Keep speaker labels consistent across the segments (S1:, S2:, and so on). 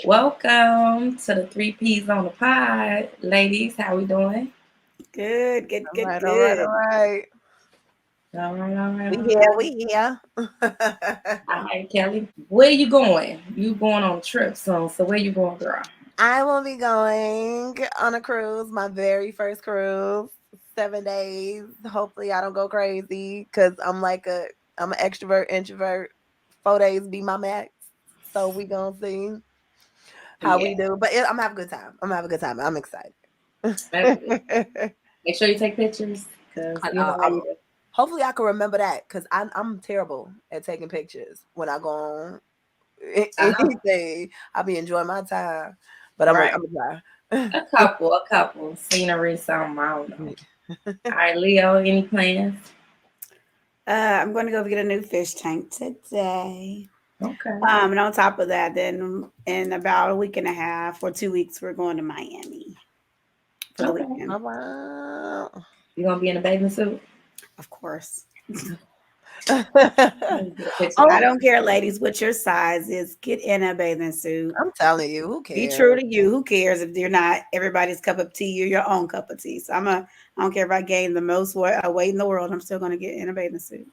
S1: Welcome to the Three P's on the Pod. Ladies, how we doing?
S2: Good, good,
S3: All
S2: good,
S3: right, all right, all
S2: good.
S3: right.
S1: All right, all right,
S3: We
S1: all
S3: here,
S1: right.
S3: we here.
S1: All right, Kelly. Where you going? You going on a trip soon. So where you going, girl?
S3: I will be going on a cruise, my very first cruise, 7 days. Hopefully, I don't go crazy because I'm an extrovert, introvert. 4 days be my max. So we gonna see how
S1: Yeah,
S3: we do. But I'm gonna have a good time. I'm gonna have a good time. I'm excited.
S1: that's good. Make sure you take pictures because
S3: I,
S1: you know
S3: I,
S1: how you
S3: I'm
S1: do.
S3: hopefully I can remember that because I'm terrible at taking pictures when I go on
S1: I know.
S3: anything. I'll be enjoying my time, but I'm
S1: Right.
S3: gonna try.
S1: A couple. Scenery, something. I don't know. All right, Leo, any plans?
S2: I'm going to go get a new fish tank today.
S1: Okay.
S2: And on top of that, then in about a week and a half or 2 weeks, we're going to Miami for the
S1: Okay.
S2: weekend.
S3: Oh, wow.
S1: You gonna be in a bathing suit?
S2: Of course.
S1: Let me get a picture of
S2: I
S3: Oh,
S1: you.
S2: don't care, ladies, what your size is. Get in a bathing suit.
S3: I'm telling you, who
S2: Be true
S3: cares?
S2: to you. Who cares if you're not everybody's cup of tea? You're your own cup of tea. So I don't care if I gain the most weight in the world. I'm still going to get in a bathing suit.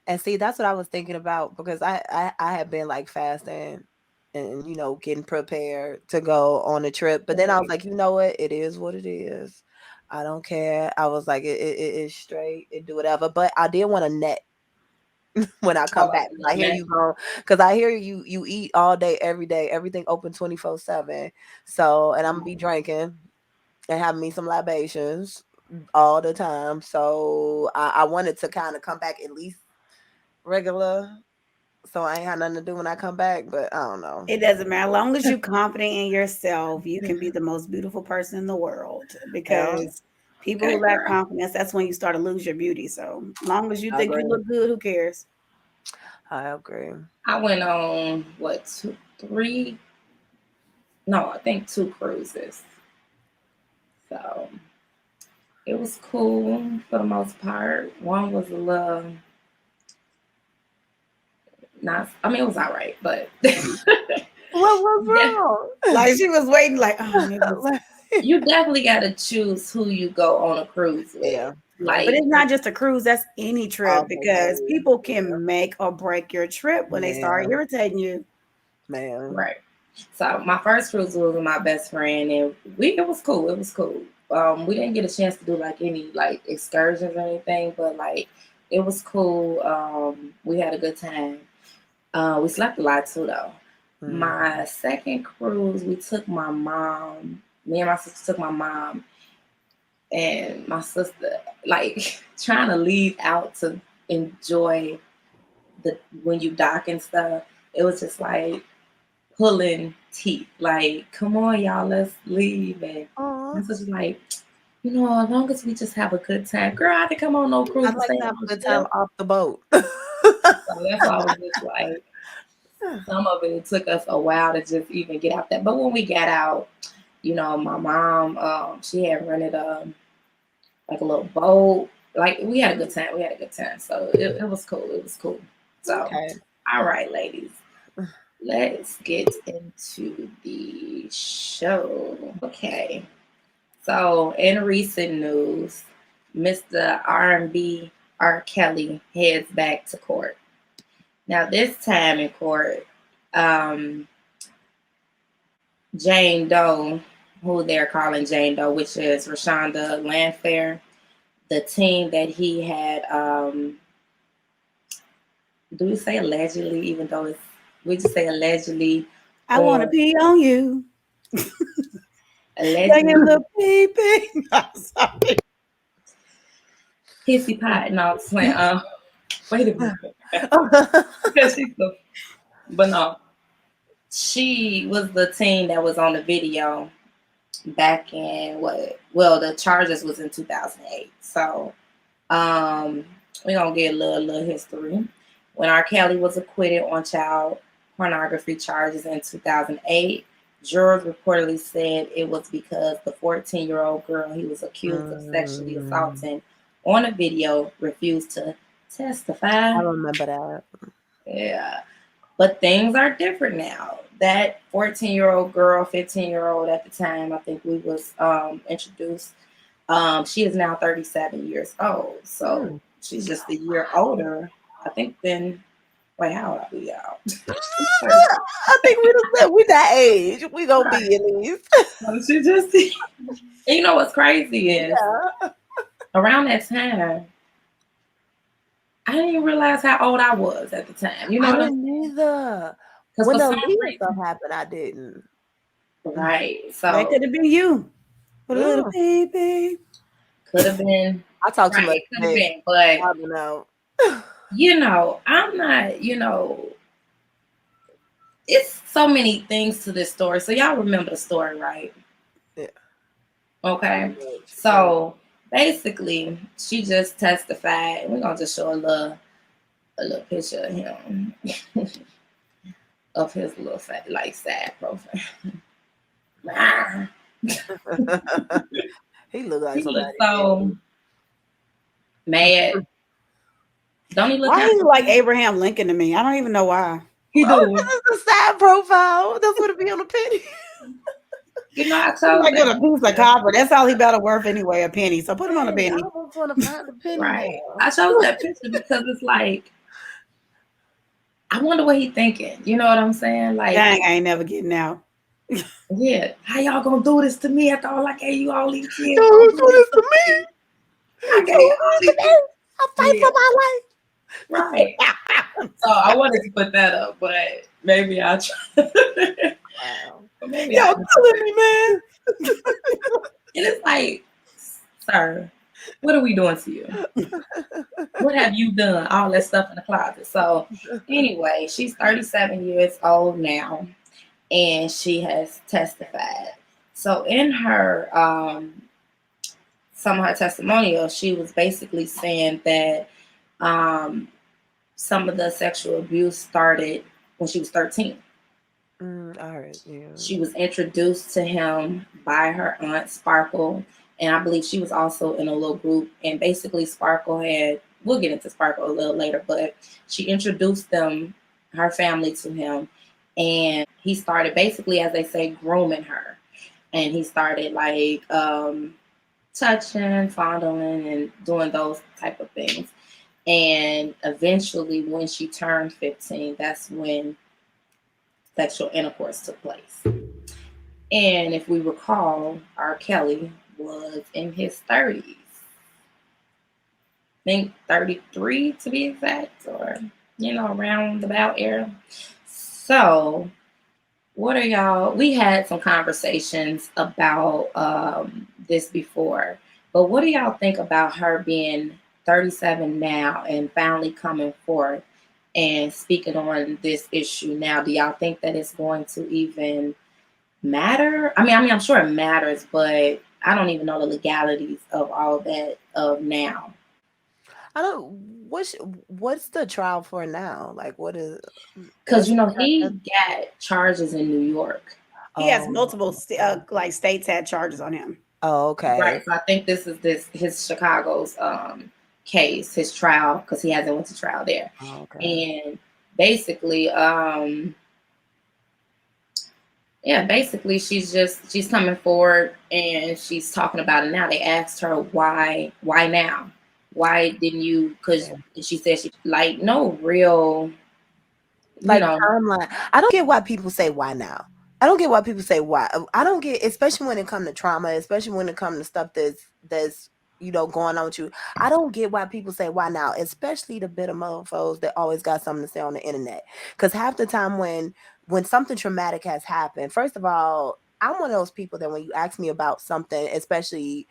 S3: And see, that's what I was thinking about because I have been like fasting and getting prepared to go on a trip. But then I was like, you know what? It is what it is. I don't care. I was like, it is straight. It do whatever. But I did want a net when I come
S1: Oh,
S3: back. I hear
S1: man.
S3: you go because I hear you eat all day, every day, everything open 24/7. So, and I'm gonna be drinking and having me some libations all the time. So I wanted to kind of come back at least regular. So I ain't had nothing to do when I come back, but I don't know.
S2: It doesn't matter. As long as you're confident in yourself, you can be the most beautiful person in the world.
S3: Yeah,
S2: Because people
S1: Okay,
S2: who lack
S1: girl.
S2: confidence, that's when you start to lose your beauty. So, as long as you
S3: I
S2: think you
S3: agree.
S2: look good, who cares?
S3: I agree.
S1: I went on what two, three? No, I think two cruises. So it was cool for the most part. One was a little not. I mean, it was all right, but
S3: What was
S1: yeah,
S3: wrong?
S2: Like she was waiting, like, oh, maybe it's.
S1: you definitely got to choose who you go on a cruise with.
S3: Yeah, yeah.
S2: But
S1: Like,
S2: it's not just a cruise, that's any trip because
S3: Okay,
S2: people
S3: yeah,
S2: can make or break your trip when they start
S3: man,
S2: irritating you.
S3: man.
S1: right. So my first cruise was with my best friend, and it was cool. It was cool. We didn't get a chance to do like any like excursions or anything, but like it was cool. We had a good time. We slept a lot too, though. My
S3: Mhm.
S1: second cruise, we took my mom. Me and my sister took my mom and my sister, like trying to leave out to enjoy the when you dock and stuff. It was just like pulling teeth. Like, come on, y'all, let's leave. And
S3: Aw,
S1: my sister's like, as long as we just have a good time, girl, I didn't come on no cruise
S3: I'd
S1: to
S3: like
S1: stay
S3: to
S1: on
S3: have a
S1: no
S3: good time
S1: ship.
S3: off the boat.
S1: So that's why I was just like, some of it took us a while to just even get out there. But when we got out, my mom, she had rented like a little boat. Like we had a good time. We had a good time. So it was cool. It was cool. So,
S3: Okay.
S1: all right, ladies, let's get into the show. Okay. So in recent news, Mr. R&B R.Kelly heads back to court. Now this time in court, um, Jane Doe, who they're calling Jane Doe, which is Rashonda Landfair, the team that he had, do we say allegedly, even though we just say allegedly
S2: I want to
S1: on
S2: pee on you. Like a
S1: allegedly
S2: little pee pee. I'm sorry.
S1: hissy pot and all slant. Wait a minute. Because she's the, but no, she was the team that was on the video back in what? Well, the charges was in 2008. So we're gonna get a little history. When R. Kelly was acquitted on child pornography charges in 2008, jurors reportedly said it was because the 14-year-old girl he was accused of sexually
S3: Mm,
S1: assaulting on a video refused to testify.
S3: I remember that.
S1: Yeah, but things are different now. that 14-year-old girl, 15-year-old at the time, I think we was introduced. She is now 37 years old. So she's just a year older, I think, than, wait, how old are we, y'all?
S3: I think we that age. We gonna be at least.
S1: So she just, and you know what's crazy is
S3: Yeah.
S1: around that time, I didn't even realize how old I was at the time. You know
S3: I
S1: what I'm
S3: didn't
S1: saying?
S3: either.
S1: Because
S3: When
S1: for
S3: the
S1: some
S3: Leah stuff
S1: reason,
S3: happened, I didn't.
S1: right?
S2: That
S1: So
S2: could have been you. With a little
S3: Mm.
S2: baby.
S1: could have been,
S3: I talk too much
S1: right? Could have
S3: shit.
S1: been, but
S3: I don't know.
S1: I'm not. It's so many things to this story. So y'all remember the story, right?
S3: Yeah.
S1: Okay. So basically, she just testified. And we're gonna just show a little picture of him, of his little fat, like sad profile.
S3: He look like
S1: He
S3: somebody.
S1: looks so mad. Don't he look
S2: Why
S1: kind
S2: he
S1: of
S2: look like Abraham Lincoln to me? I don't even know why.
S1: he
S3: Oh,
S1: do?
S3: this is a sad profile. That's what it be on the penny.
S1: I
S2: He
S1: chose
S2: might get
S1: that
S2: a piece of
S1: picture.
S2: copper. That's all he better worth anyway, a penny. So put him on a
S3: Hey, I
S2: penny.
S3: almost want to find the penny
S1: Right.
S3: now.
S1: I chose that picture because it's like, I wonder what he thinking. You know what I'm saying? Like,
S2: Dang, I ain't never getting out.
S1: yeah, how y'all gonna do this to me after all I gave you all these years?
S3: Don't
S1: Don't
S3: do
S1: do this
S3: this
S1: to
S3: to
S1: me.
S3: me.
S1: I gave
S3: Don't
S1: all
S3: do this
S1: these
S3: to
S1: years.
S3: me. I fight
S1: Yeah,
S3: for my life.
S1: right. So I wanted to put that up, but maybe I'll try.
S3: Wow.
S1: Maybe
S2: Y'all
S1: I'll
S2: killing me, man.
S1: And it's like, sir, what are we doing to you? What have you done? All that stuff in the closet. So anyway, she's 37 years old now, and she has testified. So in her some of her testimonial, she was basically saying that some of the sexual abuse started when she was 13.
S3: I heard. Yeah.
S1: She was introduced to him by her aunt Sparkle, and I believe she was also in a little group. And basically, Sparkle had, we'll get into Sparkle a little later, but she introduced her family to him, and he started basically, as they say, grooming her. And he started like touching, fondling, and doing those type of things. And eventually, when she turned 15, that's when sexual intercourse took place. And if we recall, R.Kelly was in his 30s. I think 33 to be exact, or, around about era. So, what are y'all? We had some conversations about this before, but what do y'all think about her being 37 now and finally coming forth and speaking on this issue now? Do y'all think that it's going to even matter? I mean, I'm sure it matters, but I don't even know the legalities of all that of now.
S3: I don't. What's the trial for now? Like, what is?
S1: Because
S3: What's the
S1: he got charges in New York.
S2: He has
S3: Oh,
S2: multiple like states had charges on him.
S3: oh, okay.
S1: Right. So I think this is his Chicago's case, his trial, because he hasn't went to trial there.
S3: Oh, okay.
S1: And basically, basically she's coming forward and she's talking about it now. They asked her why now? Why didn't you? Because she said she like no real,
S3: Like timeline. I don't get why people say why now. I don't get why people say why. I don't get, especially when it comes to trauma, especially when it comes to stuff that's going on with you. I don't get why people say why now, especially the bitter mofos that always got something to say on the internet. Because half the time when something traumatic has happened, first of all, I'm one of those people that when you ask me about something, especially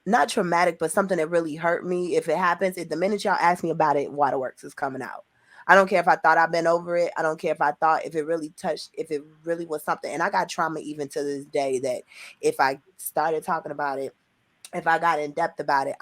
S3: not traumatic, but something that really hurt me, if it happens, the minute y'all ask me about it, waterworks is coming out. I don't care if I thought I've been over it. I don't care if I thought if it really was something. And I got trauma even to this day that if I started talking about it, if I got in depth about it,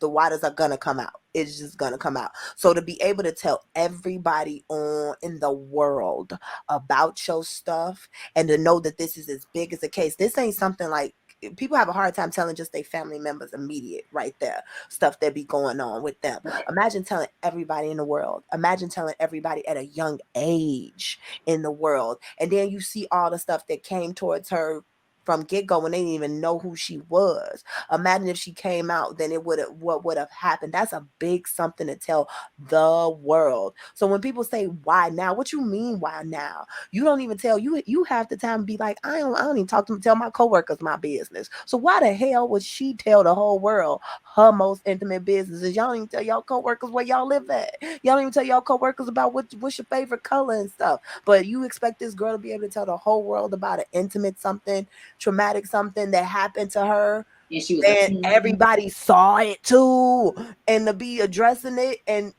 S3: the waters are gonna come out. It's just gonna come out. So to be able to tell everybody in the world about your stuff and to know that this is as big as a case, this ain't something like people have a hard time telling just their family members immediate right there stuff that be going on with them.
S1: Right.
S3: Imagine telling everybody in the world. Imagine telling everybody at a young age in the world, and then you see all the stuff that came towards her from get-go when they didn't even know who she was. Imagine if she came out, then what would have happened. That's a big something to tell the world. So when people say why now, what you mean why now? You don't even tell you have the time to be like, I don't even tell my coworkers my business. So why the hell would she tell the whole world her most intimate business? Y'all don't even tell y'all coworkers where y'all live at. Y'all don't even tell y'all coworkers about what's your favorite color and stuff. But you expect this girl to be able to tell the whole world about an intimate something, traumatic something that happened to her,
S1: And she was
S3: and everybody saw it too, and to be addressing it, and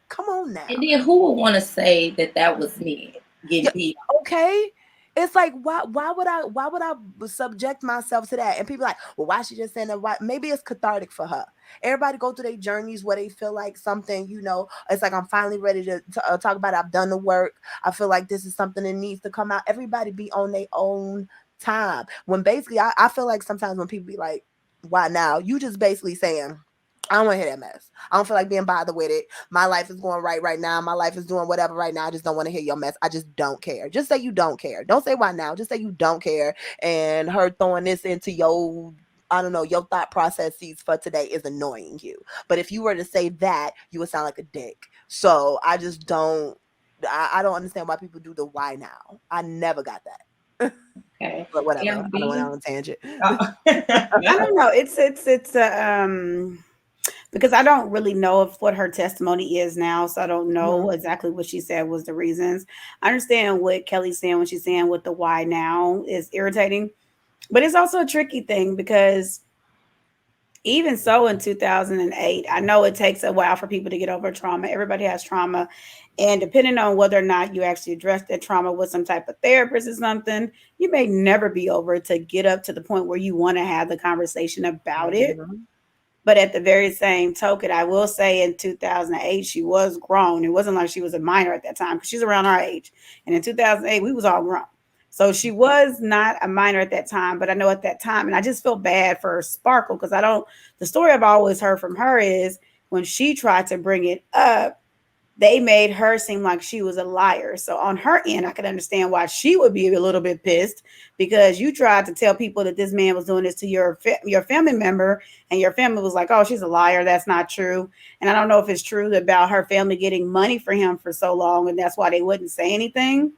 S3: come on now.
S1: And then who would want to say that was me getting beat?
S3: Okay, it's like why would I subject myself to that? And people like, well, why she just saying that? Why? Maybe it's cathartic for her. Everybody go through their journeys where they feel like something, it's like, I'm finally ready to talk about it. I've done the work. I feel like this is something that needs to come out. Everybody be on their own time. When basically I feel like sometimes when people be like, why now? You just basically saying, I don't want to hear that mess. I don't feel like being bothered with it. My life is going right now. My life is doing whatever right now. I just don't want to hear your mess. I just don't care. Just say you don't care. Don't say why now. Just say you don't care. And her throwing this into your, I don't know, your thought processes for today is annoying you. But if you were to say that, you would sound like a dick. So I just don't, I don't understand why people do the why now. I never got that.
S1: Okay.
S3: But whatever.
S1: LB?
S3: I don't went out on a tangent.
S2: I don't know. It's because I don't really know if what her testimony is now, so I don't know exactly what she said was the reasons. I understand what Kelly's saying when she's saying what the why now is irritating, but it's also a tricky thing because even so in 2008, I know it takes a while for people to get over trauma. Everybody has trauma. And depending on whether or not you actually address that trauma with some type of therapist or something, you may never be over to get up to the point where you want to have the conversation about it. But at the very same token, I will say in 2008, she was grown. It wasn't like she was a minor at that time because she's around our age. And in 2008, we was all grown. So she was not a minor at that time, but I know at that time, and I just feel bad for Sparkle because the story I've always heard from her is when she tried to bring it up, they made her seem like she was a liar. So on her end, I could understand why she would be a little bit pissed because you tried to tell people that this man was doing this to your family member, and your family was like, "Oh, she's a liar. That's not true." And I don't know if it's true about her family getting money for him for so long, and that's why they wouldn't say anything.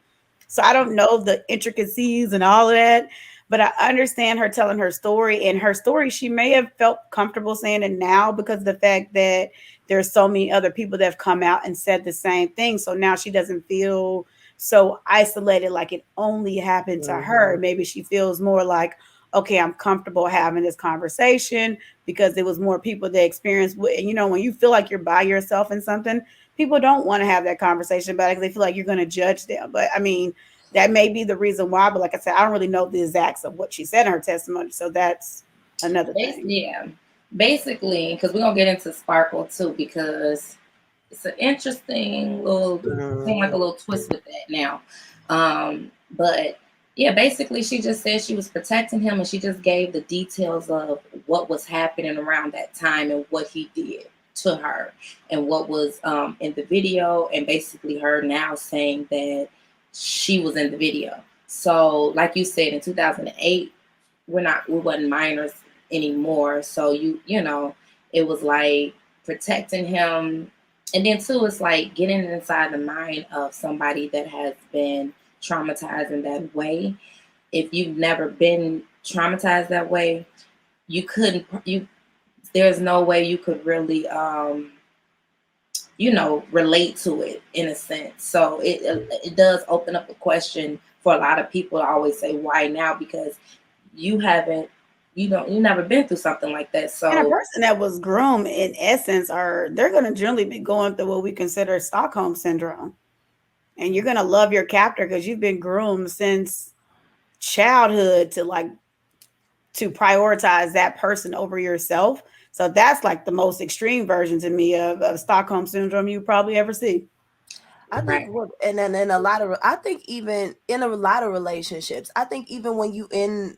S2: So I don't know the intricacies and all of that, but I understand her telling her story. And her story, she may have felt comfortable saying it now because of the fact that there's so many other people that have come out and said the same thing. So now she doesn't feel so isolated, like it only happened to her. Maybe she feels more like, okay, I'm comfortable having this conversation because there was more people that experienced. And when you feel like you're by yourself in something, people don't want to have that conversation about it because they feel like you're going to judge them. But I mean, that may be the reason why. But like I said, I don't really know the exacts of what she said in her testimony. So that's another thing.
S1: Yeah. Basically, because we're going to get into Sparkle too, because it's an interesting seem like a little twist with that now. But yeah, basically she just said she was protecting him, and she just gave the details of what was happening around that time and what he did to her and what was in the video, and basically her now saying that she was in the video. So like you said, in 2008, we wasn't minors anymore. So it was like protecting him. And then too, it's like getting inside the mind of somebody that has been traumatized in that way. If you've never been traumatized that way, there's no way you could really relate to it in a sense. So it does open up a question for a lot of people to always say why now, because you never been through something like that. So
S2: and a person that was groomed in essence they're going to generally be going through what we consider Stockholm syndrome. And you're going to love your captor because you've been groomed since childhood to prioritize that person over yourself. So that's like the most extreme version to me of Stockholm syndrome you probably ever see.
S3: I think, and then in a lot of, I think even in a lot of relationships, I think even when you in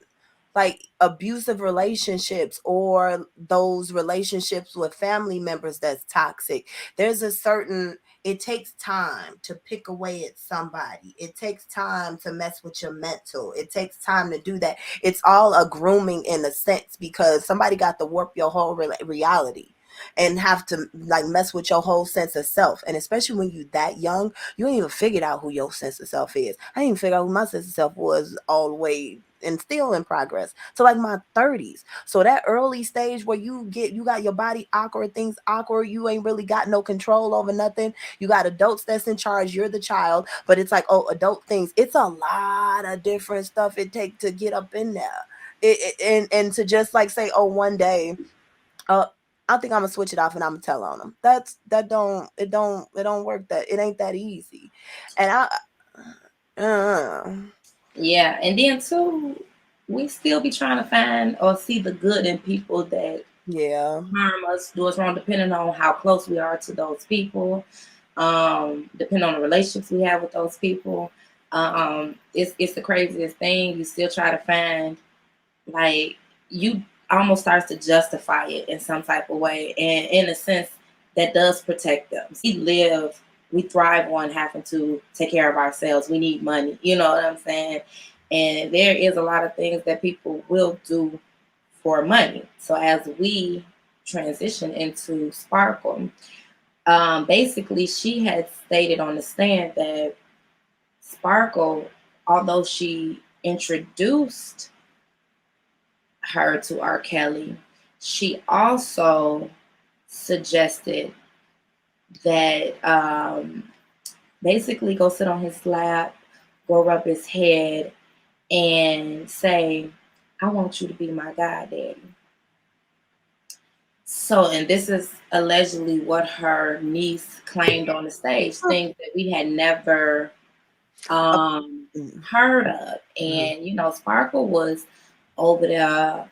S3: like abusive relationships or those relationships with family members that's toxic. There's a certain, it takes time to pick away at somebody. It takes time to mess with your mental. It takes time to do that. It's all a grooming in a sense, because somebody got to warp your whole reality and have to like mess with your whole sense of self. And especially when you that young, you ain't even figured out who your sense of self is. I didn't even figure out who my sense of self was all the way, and still in progress. So like my 30s. So that early stage where you got your body awkward, things awkward, you ain't really got no control over nothing. You got adults that's in charge, you're the child, but it's like, oh, adult things. It's a lot of different stuff it takes to get up in there. And to just like say, oh, one day, I think I'm gonna switch it off and I'm gonna tell on them. That don't work. That it ain't that easy. And
S1: yeah, and then too, we still be trying to find or see the good in people that harm us, do us wrong, depending on how close we are to those people, depending on the relationships we have with those people. It's the craziest thing. You still try to find, like, you almost starts to justify it in some type of way, and in a sense that does protect them. We thrive on having to take care of ourselves. We need money, you know what I'm saying? And there is a lot of things that people will do for money. So as we transition into Sparkle, basically she had stated on the stand that Sparkle, although she introduced her to R.Kelly, she also suggested that basically go sit on his lap, go rub his head, and say, I want you to be my goddaddy. So, and this is allegedly what her niece claimed on the stage, things that we had never heard of. And, you know, Sparkle was over there,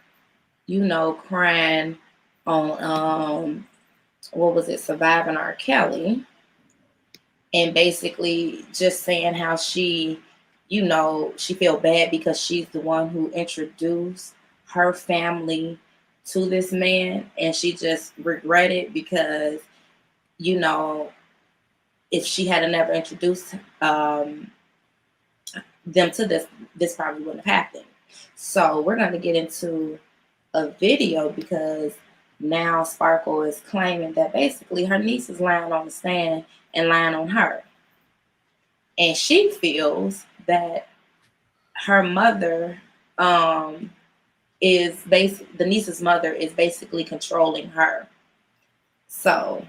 S1: you know, crying on what was it, Surviving R.Kelly, and basically just saying how she, you know, she feel bad because she's the one who introduced her family to this man, and she just regretted because, you know, if she had never introduced them to this probably wouldn't have happened. So we're going to get into a video because now Sparkle is claiming that basically her niece is lying on the stand and lying on her. And she feels that her mother the niece's mother is basically controlling her. So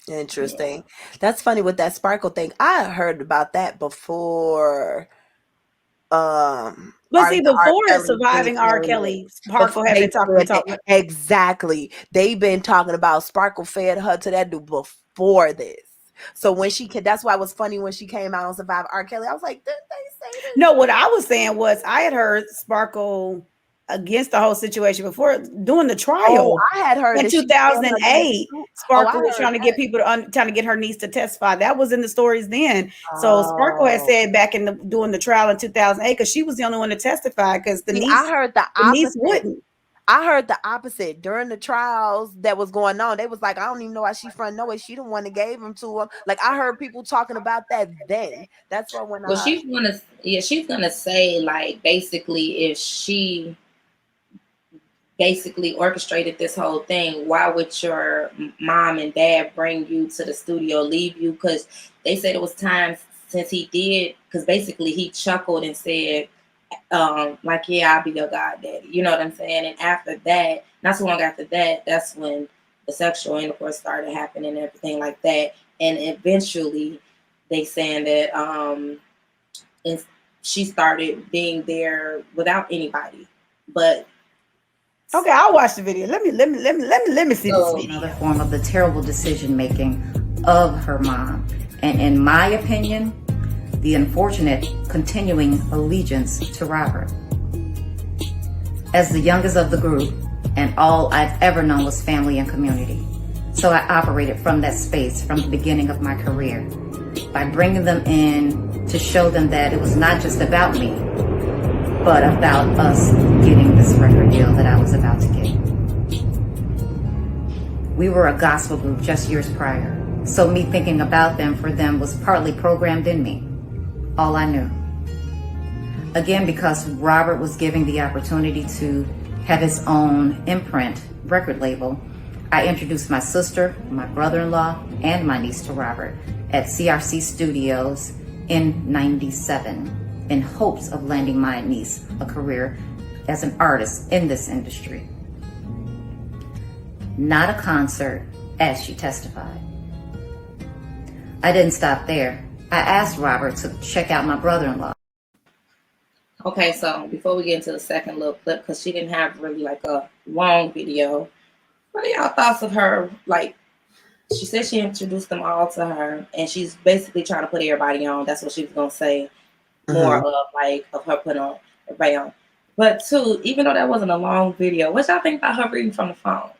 S3: interesting. Yeah. That's funny with that Sparkle thing. I heard about that before.
S2: But see, before Surviving R.Kelly, Sparkle had been talking.
S3: Exactly. They've been talking about Sparkle fed her to that dude before this. So when that's why it was funny when she came out on Surviving R.Kelly. I was like, did they say this?
S2: No, what I was saying was I had heard Sparkle against the whole situation before doing the trial.
S3: I had heard
S2: in 2008. Sparkle was trying to get people trying to get her niece to testify. That was in the stories then. So Sparkle had said back in doing the trial in 2008 because she was the only one to testify because the niece.
S3: I heard the
S2: niece wouldn't.
S3: I heard the opposite during the trials that was going on. They was like, I don't even know why she front. No way, she the one that gave him to him. Like I heard people talking about that then. That's what when
S1: she's gonna say like basically if she basically orchestrated this whole thing, why would your mom and dad bring you to the studio, leave you? Because they said it was times since he did, because basically he chuckled and said, like, yeah, I'll be your goddaddy. You know what I'm saying? And after that, not so long after that, that's when the sexual intercourse started happening and everything like that. And eventually they saying that and she started being there without anybody. But
S2: okay, I'll watch the video. Let me see this video.
S4: Another form of the terrible decision making of her mom, and in my opinion, the unfortunate continuing allegiance to Robert. As the youngest of the group, and all I've ever known was family and community. So I operated from that space from the beginning of my career by bringing them in to show them that it was not just about me, but about us getting this record deal that I was about to get. We were a gospel group just years prior, so me thinking about them for them was partly programmed in me. All I knew. Again, because Robert was giving the opportunity to have his own imprint record label, I introduced my sister, my brother-in-law, and my niece to Robert at CRC Studios in '97 in hopes of landing my niece a career as an artist in this industry. Not a concert, as she testified. I didn't stop there. I asked Robert to check out my brother-in-law.
S1: Okay, so before we get into the second little clip, because she didn't have really like a long video, what are y'all thoughts of her? Like, she said she introduced them all to her, and she's basically trying to put everybody on. That's what she was gonna say. More of like of her putting on everybody on. But two, even though that wasn't a long video, what y'all think about her reading from the phone?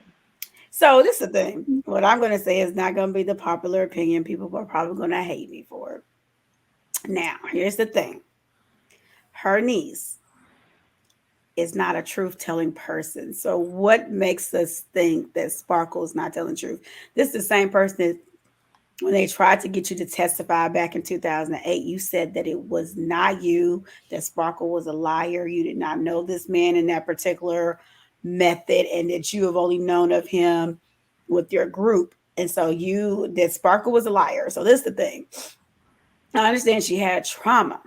S2: So this is the thing. What I'm going to say is not going to be the popular opinion. People are probably going to hate me for it. Now, here's the thing. Her niece is not a truth-telling person. So what makes us think that Sparkle is not telling the truth? This is the same person that when they tried to get you to testify back in 2008, you said that it was not you, that Sparkle was a liar. You did not know this man in that particular method, and that you have only known of him with your group. And so that Sparkle was a liar. So this is the thing. I understand she had trauma,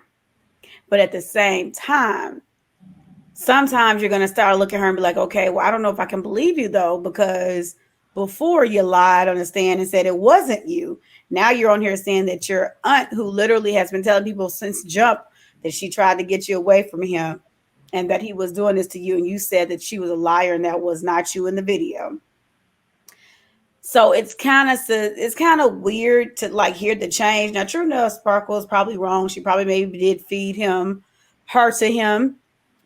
S2: but at the same time, sometimes you're going to start looking at her and be like, okay, well, I don't know if I can believe you though, because before you lied on the stand and said it wasn't you. Now you're on here saying that your aunt, who literally has been telling people since jump that she tried to get you away from him and that he was doing this to you, and you said that she was a liar and that was not you in the video. So it's kind of weird to like hear the change. Now, true enough, Sparkle is probably wrong. She probably maybe did feed her to him,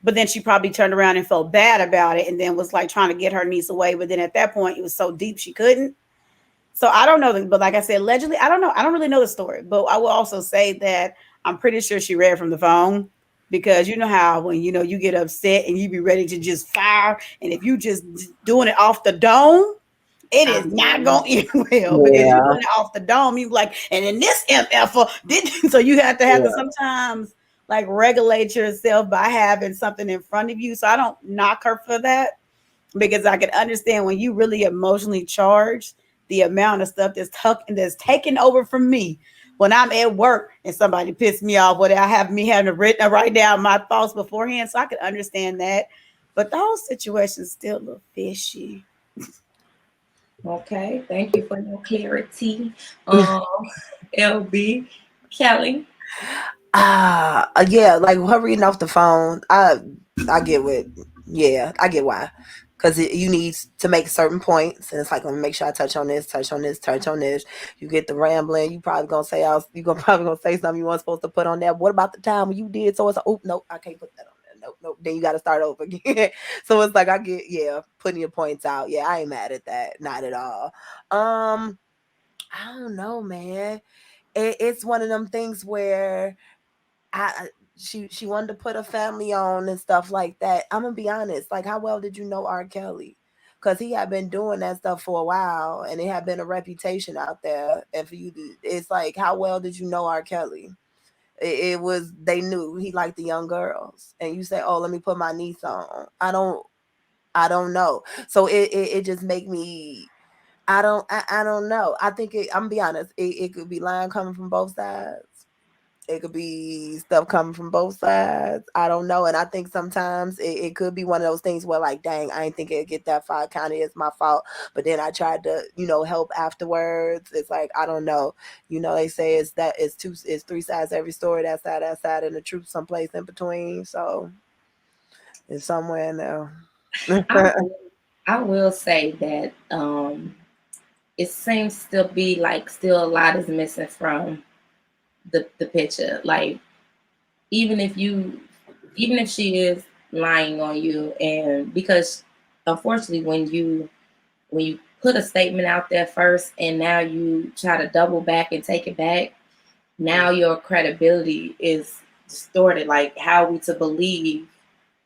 S2: but then she probably turned around and felt bad about it and then was like trying to get her niece away. But then at that point, it was so deep she couldn't. So I don't know. But like I said, allegedly, I don't know. I don't really know the story. But I will also say that I'm pretty sure she read from the phone, because you know how when you get upset and you be ready to just fire, and if you just doing it off the dome, it is not going to end well, because you're doing it off the dome. You like, and in this MF did so you have to sometimes like regulate yourself by having something in front of you. So I don't knock her for that, because I can understand when you really emotionally charged, the amount of stuff that's taken over from me when I'm at work and somebody pissed me off, without having me having to write down my thoughts beforehand. So I can understand that. But the whole situation still look fishy.
S1: Okay, thank you for your clarity. LB, Kelly.
S3: Yeah, like her reading off the phone. I get I get why. Because you need to make certain points, and it's like, let me make sure I touch on this. You get the rambling. You probably gonna say probably gonna say something you weren't supposed to put on there. What about the time when you did? So it's like, oh no, I can't put that on there. Nope. Then you got to start over again. So it's like I get putting your points out. Yeah, I ain't mad at that, not at all. I don't know, man. It's one of them things where she wanted to put a family on and stuff like that. I'm gonna be honest. Like, how well did you know R.Kelly? Because he had been doing that stuff for a while, and it had been a reputation out there. And for you, it's like, how well did you know R.Kelly? It was, they knew he liked the young girls, and you say, oh, let me put my niece on. I don't know. So it just make me. I don't know. I think I'm gonna be honest. It could be lying coming from both sides. It could be stuff coming from both sides. I don't know. And I think sometimes it could be one of those things where, like, dang, I ain't think it'd get that far. Kind of is my fault. But then I tried to, help afterwards. It's like, I don't know. They say it's three sides to every story. That side, and the truth someplace in between. So it's somewhere in there.
S1: I will say that it seems to be like still a lot is missing from the picture. Like, even if she is lying on you, and because unfortunately when you put a statement out there first and now you try to double back and take it back, now your credibility is distorted. Like, how are we to believe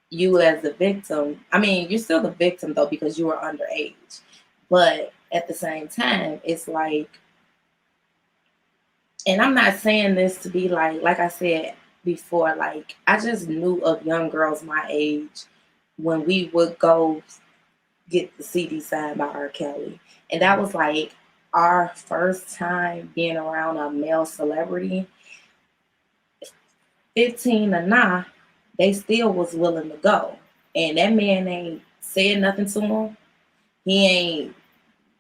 S1: you as the victim, I mean, you're still the victim though, because you were underage. But at the same time, it's like, and I'm not saying this to be like I said before, like I just knew of young girls my age when we would go get the CD signed by R.Kelly. And that was like our first time being around a male celebrity. 15 or nah, they still was willing to go. And that man ain't said nothing to him. He ain't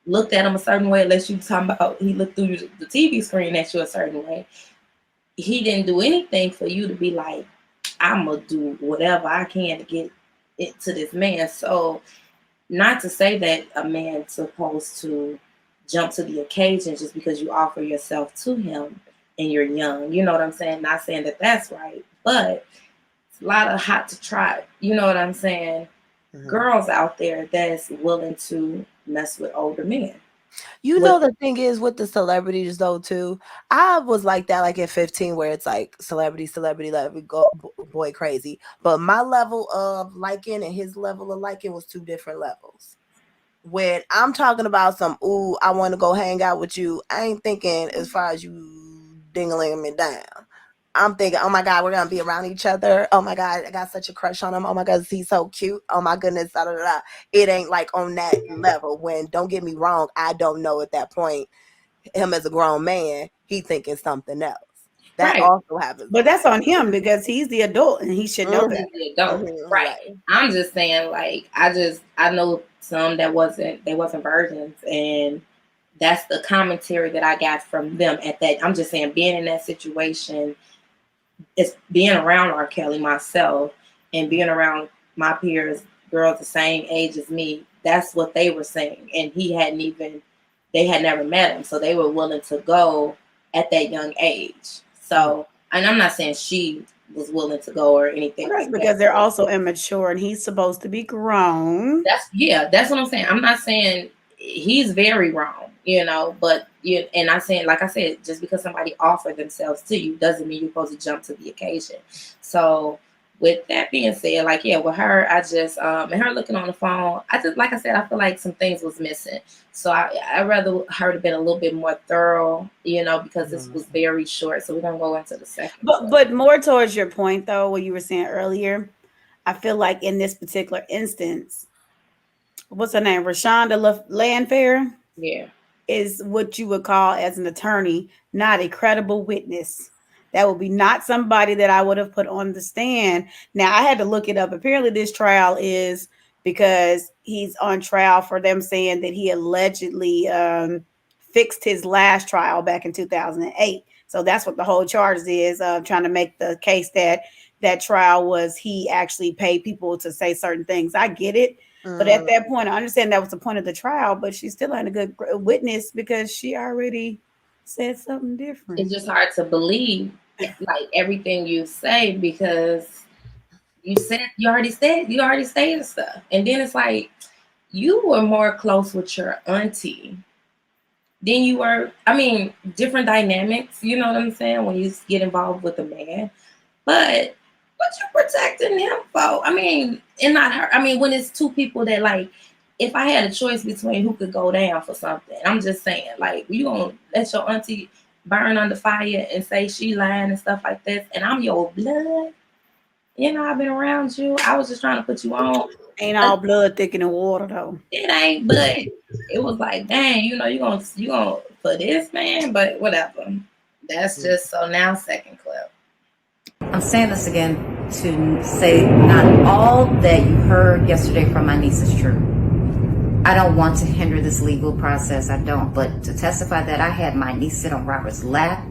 S1: looked at him a certain way unless you talking about he looked through the TV screen at you a certain way. He didn't do anything for you to be like, I'm going to do whatever I can to get it to this man. So not to say that a man's supposed to jump to the occasion just because you offer yourself to him and you're young. You know what I'm saying? Not saying that that's right, but it's a lot of hot to try. You know what I'm saying? Mm-hmm. Girls out there that's willing to mess with older men.
S3: You know, the thing is with the celebrities though too, I was like that like at 15 where it's like celebrity let me go boy crazy, but my level of liking and his level of liking was two different levels. When I'm talking about some, ooh, I want to go hang out with you, I ain't thinking as far as you dingling me down. I'm thinking, oh my God, we're gonna be around each other. Oh my God, I got such a crush on him. Oh my God, he's so cute. Oh my goodness, da, da, da, da. It ain't like on that level. When, don't get me wrong, I don't know at that point, him as a grown man, he thinking something else. That right. Also happens.
S2: But that's on him because he's the adult and he should know that.
S1: The adult. Right. I'm just saying, like, I know some that wasn't virgins, and that's the commentary that I got from them at that. I'm just saying, being in that situation, it's being around R. Kelly myself and being around my peers, girls the same age as me, that's what they were saying. And they had never met him. So they were willing to go at that young age. So, and I'm not saying she was willing to go or anything.
S2: Right, because they're also immature and he's supposed to be grown.
S1: That's what I'm saying. I'm not saying he's very wrong, you know, but and I'm saying, like I said, just because somebody offered themselves to you doesn't mean you're supposed to jump to the occasion. So with that being said, like, yeah, with her, I just, and her looking on the phone, I just, like I said, I feel like some things was missing. So I'd rather her have been a little bit more thorough, you know, because this was very short. So we're going to go into the second.
S2: But more towards your point, though, what you were saying earlier, I feel like in this particular instance, what's her name? Rashonda Landfair?
S1: Yeah.
S2: Is what you would call as an attorney, not a credible witness. That would be not somebody that I would have put on the stand. Now, I had to look it up. Apparently, this trial is because he's on trial for them saying that he allegedly fixed his last trial back in 2008. So that's what the whole charge is, trying to make the case that trial was he actually paid people to say certain things. I get it. But at that point, I understand that was the point of the trial, but she still ain't a good witness because she already said something different.
S1: It's just hard to believe like everything you say because you already stated stuff. And then it's like you were more close with your auntie than you were. I mean, different dynamics, you know what I'm saying, when you get involved with a man. But what you protecting him for? I mean, and not her. I mean, when it's two people that, like, if I had a choice between who could go down for something, I'm just saying, like, you gonna let your auntie burn under fire and say she lying and stuff like this, and I'm your blood. You know, I've been around you. I was just trying to put you on.
S2: Ain't all blood thicker than water, though.
S1: It ain't, but it was like, dang, you know, you gonna for this man, but whatever. That's just so now second clip.
S4: I'm saying this again to say not all that you heard yesterday from my niece is true. I don't want to hinder this legal process. I don't. But to testify that I had my niece sit on Robert's lap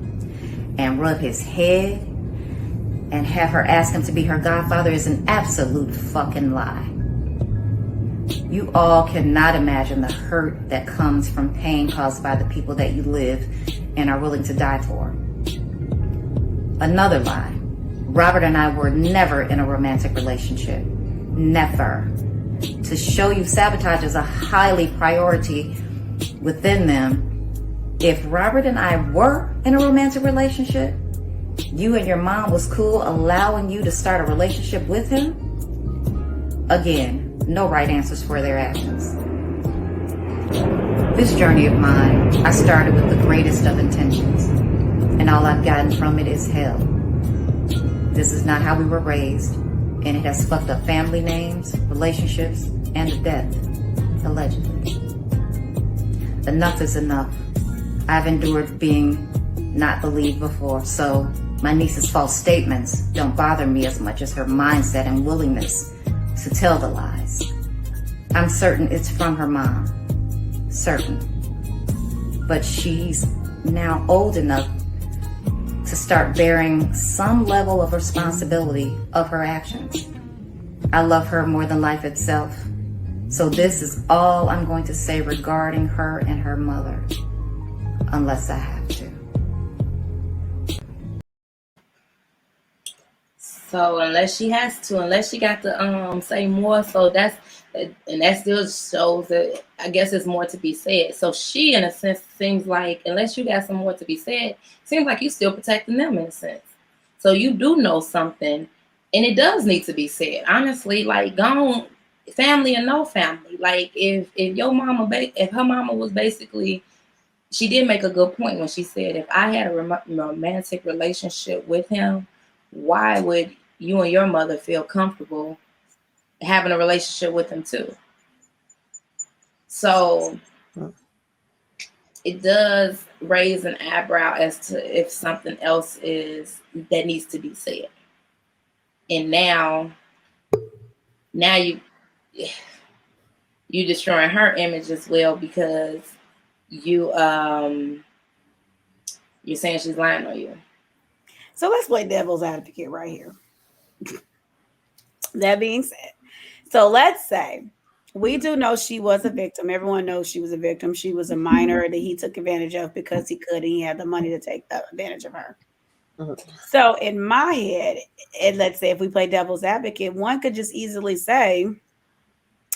S4: and rub his head and have her ask him to be her godfather is an absolute fucking lie. You all cannot imagine the hurt that comes from pain caused by the people that you live and are willing to die for. Another lie. Robert and I were never in a romantic relationship. Never. To show you sabotage is a highly priority within them. If Robert and I were in a romantic relationship, you and your mom was cool allowing you to start a relationship with him, Again, no right answers for their actions. This journey of mine, I started with the greatest of intentions, and all I've gotten from it is hell. This is not how we were raised, and it has fucked up family names, relationships, and the death, allegedly. Enough is enough. I've endured being not believed before, so my niece's false statements don't bother me as much as her mindset and willingness to tell the lies. I'm certain it's from her mom. Certain. But she's now old enough to start bearing some level of responsibility of her actions. I love her more than life itself. So this is all I'm going to say regarding her and her mother, unless I have to.
S1: So unless she has to, unless she got to say more, so that still shows that I guess there's more to be said. So she, in a sense, seems like unless you got some more to be said, seems like you still protecting them in a sense. So you do know something, and it does need to be said. Honestly, like gone family or no family. Like if your mama, if her mama was basically, she did make a good point when she said, if I had a romantic relationship with him, why would you and your mother feel comfortable having a relationship with him too? So it does raise an eyebrow as to if something else is that needs to be said. And now you destroying her image as well because you're saying she's lying on you.
S2: So let's play devil's advocate right here. That being said, so let's say we do know she was a victim. Everyone knows she was a victim. She was a minor that he took advantage of because he could and he had the money to take advantage of her. So in my head, and let's say if we play devil's advocate, one could just easily say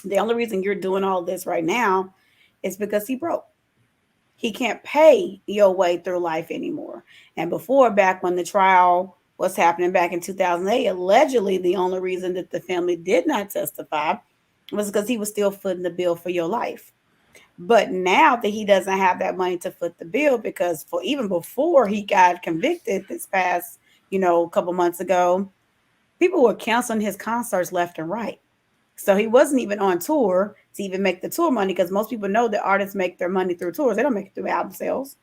S2: the only reason you're doing all this right now is because he broke. He can't pay your way through life anymore. And before, back when the trial was happening back in 2008, allegedly the only reason that the family did not testify was because he was still footing the bill for your life. But now that he doesn't have that money to foot the bill, because for even before he got convicted this past, a couple months ago, people were canceling his concerts left and right. So he wasn't even on tour to even make the tour money, because most people know that artists make their money through tours. They don't make it through album sales.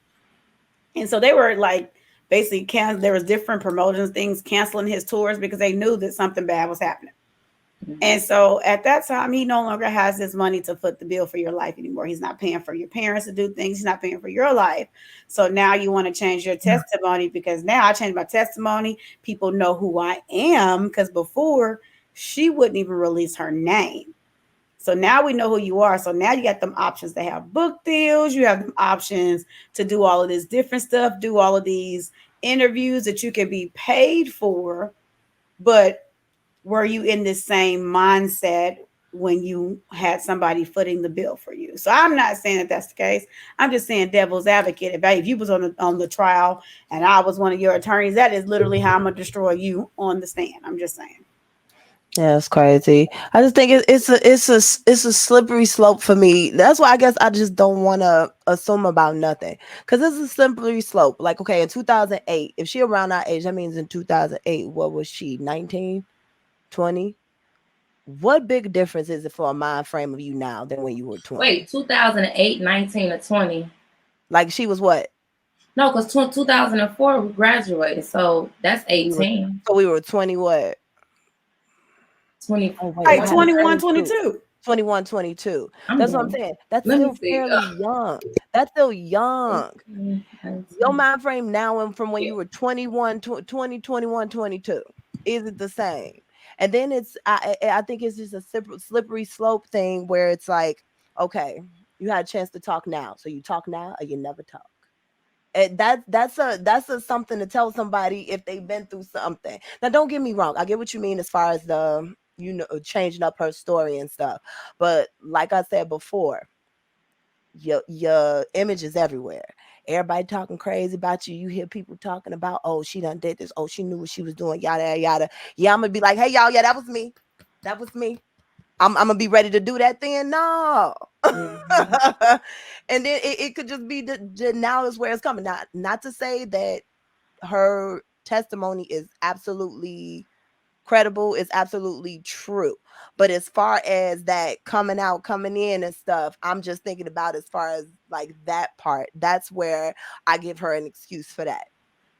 S2: And so they were like basically there was different promotions, things canceling his tours because they knew that something bad was happening. And so at that time, he no longer has this money to foot the bill for your life anymore. He's not paying for your parents to do things. He's not paying for your life. So now you want to change your testimony, because now I changed my testimony. People know who I am, because before she wouldn't even release her name. So now we know who you are. So now you got them options to have book deals. You have them options to do all of this different stuff, do all of these interviews that you can be paid for. But were you in the same mindset when you had somebody footing the bill for you? So I'm not saying that that's the case. I'm just saying devil's advocate. If you was on the trial and I was one of your attorneys, that is literally how I'm going to destroy you on the stand. I'm just saying.
S3: Yeah, it's crazy. I just think it's a slippery slope for me. That's why I guess I just don't want to assume about nothing, because it's a slippery slope. Like, okay, in 2008, if she around our age, that means in 2008, what was she, 19, 20? What big difference is it for a mind frame of you now than when you were 20?
S1: Wait, 2008, 19 or 20?
S3: Like, she was what?
S1: No, because 2004 we graduated, so that's 18.
S3: So we were 20 what?
S1: 20.
S3: Oh, wait,
S2: like 21, 22.
S3: 21, 22. That's what I'm saying. That's still fairly young. That's still young. Your mind frame now and from when you were 21, 20, 21, 22. Is it the same? And then I think it's just a slippery slope thing where it's like, okay, you had a chance to talk now. So you talk now or you never talk. And that's a something to tell somebody if they've been through something. Now, don't get me wrong. I get what you mean as far as the, changing up her story and stuff. But like I said before, your image is everywhere. Everybody talking crazy about you. You hear people talking about, oh, she done did this. Oh, she knew what she was doing. Yada, yada. Yeah, I'm going to be like, hey, y'all. Yeah, that was me. That was me. I'm gonna be ready to do that then. No.
S2: Mm-hmm.
S3: And then it could just be now is where it's coming. Not to say that her testimony is absolutely credible, is absolutely true. But as far as that coming out, coming in and stuff, I'm just thinking about as far as like that part. That's where I give her an excuse for that.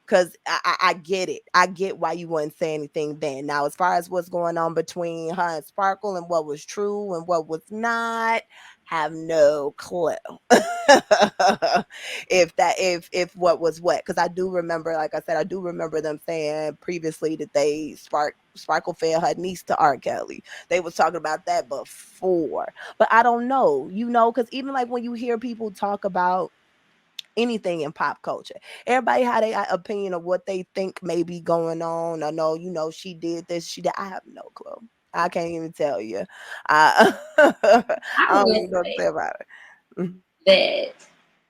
S3: Because I get it. I get why you wouldn't say anything then. Now, as far as what's going on between her and Sparkle and what was true and what was not, have no clue. if what was what. Because I do remember, like I said, I do remember them saying previously that Sparkle fed her niece to R.Kelly. They was talking about that before. But I don't know, because even like when you hear people talk about anything in pop culture, everybody had their opinion of what they think may be going on. I know, she did this, she did. I have no clue. I can't even tell you. I
S1: I
S3: don't
S1: would
S3: even know what to say about it.
S1: that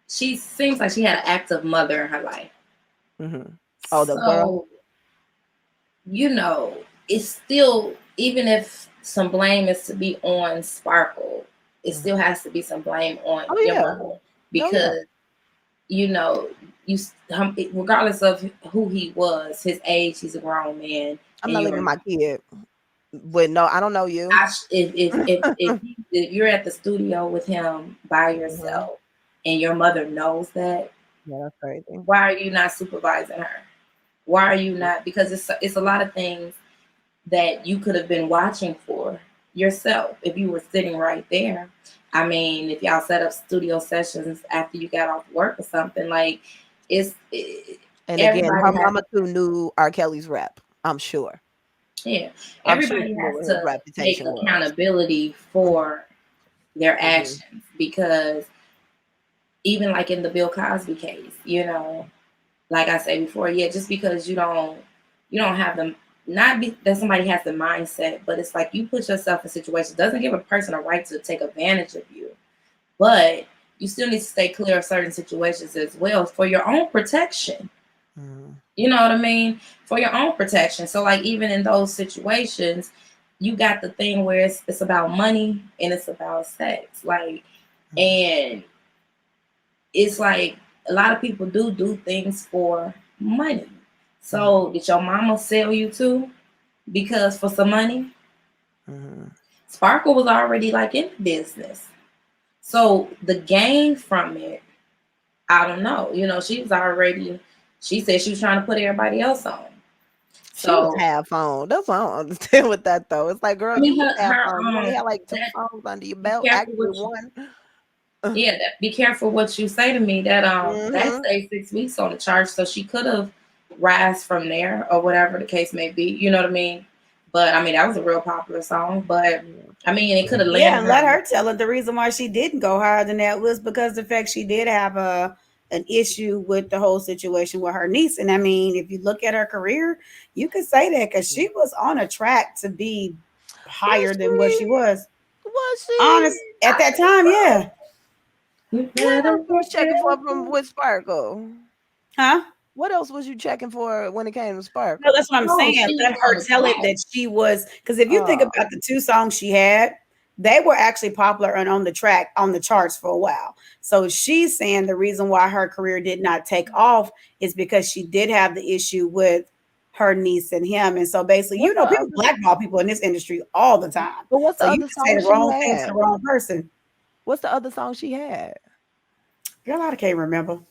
S1: she seems like she had an active mother in her life.
S3: Mm-hmm. Oh, the girl.
S1: It's still, even if some blame is to be on Sparkle, it still has to be some blame on your mother, because regardless of who he was, his age, he's a grown man.
S3: I'm not leaving my kid. But no, I don't know you.
S1: If you're at the studio with him by yourself and your mother knows that,
S3: that's crazy.
S1: Why are you not supervising her? Why are you not? Because it's a lot of things that you could have been watching for yourself if you were sitting right there. I mean, if y'all set up studio sessions after you got off work or something, like and
S3: again, her mama too knew R.Kelly's rep, I'm sure.
S1: Yeah, everybody has to take accountability for their actions, because even like in the Bill Cosby case, like I said before, just because you don't have them, that somebody has the mindset, but it's like you put yourself in situations, doesn't give a person a right to take advantage of you, but you still need to stay clear of certain situations as well for your own protection. You know what I mean? For your own protection. So like even in those situations, you got the thing where it's about money and it's about sex. Like, and it's like a lot of people do things for money. So did your mama sell you too? Because for some money? Sparkle was already like in business. So the gain from it, I don't know. She said she was trying to put everybody else on.
S3: She was half on. That's what I don't understand with that though. It's like, girl, you was half on. You only had like 2 songs under your belt. Actually, one.
S1: Be careful what you say to me. That stayed 6 weeks on the chart, so she could have rise from there or whatever the case may be. You know what I mean? But I mean, that was a real popular song. But I mean, it could have landed.
S2: Yeah, and let her tell it. The reason why she didn't go higher than that was because the fact she did have an issue with the whole situation with her niece. And I mean, if you look at her career, you could say that because she was on a track to be higher than what she was.
S3: Was she?
S2: Honest at that time, yeah.
S3: What else was you checking for with Sparkle?
S2: Huh?
S3: What else was you checking for when it came to Sparkle?
S2: No, that's what I'm saying. Let her tell it that she was, because if you think about the 2 songs she had, they were actually popular and on the charts for a while. So she's saying the reason why her career did not take off is because she did have the issue with her niece and him. And so basically, people blackball people in this industry all the time.
S3: But what's the other song
S2: say the wrong thing to the wrong person.
S3: What's the other song she had?
S2: Girl, I can't remember.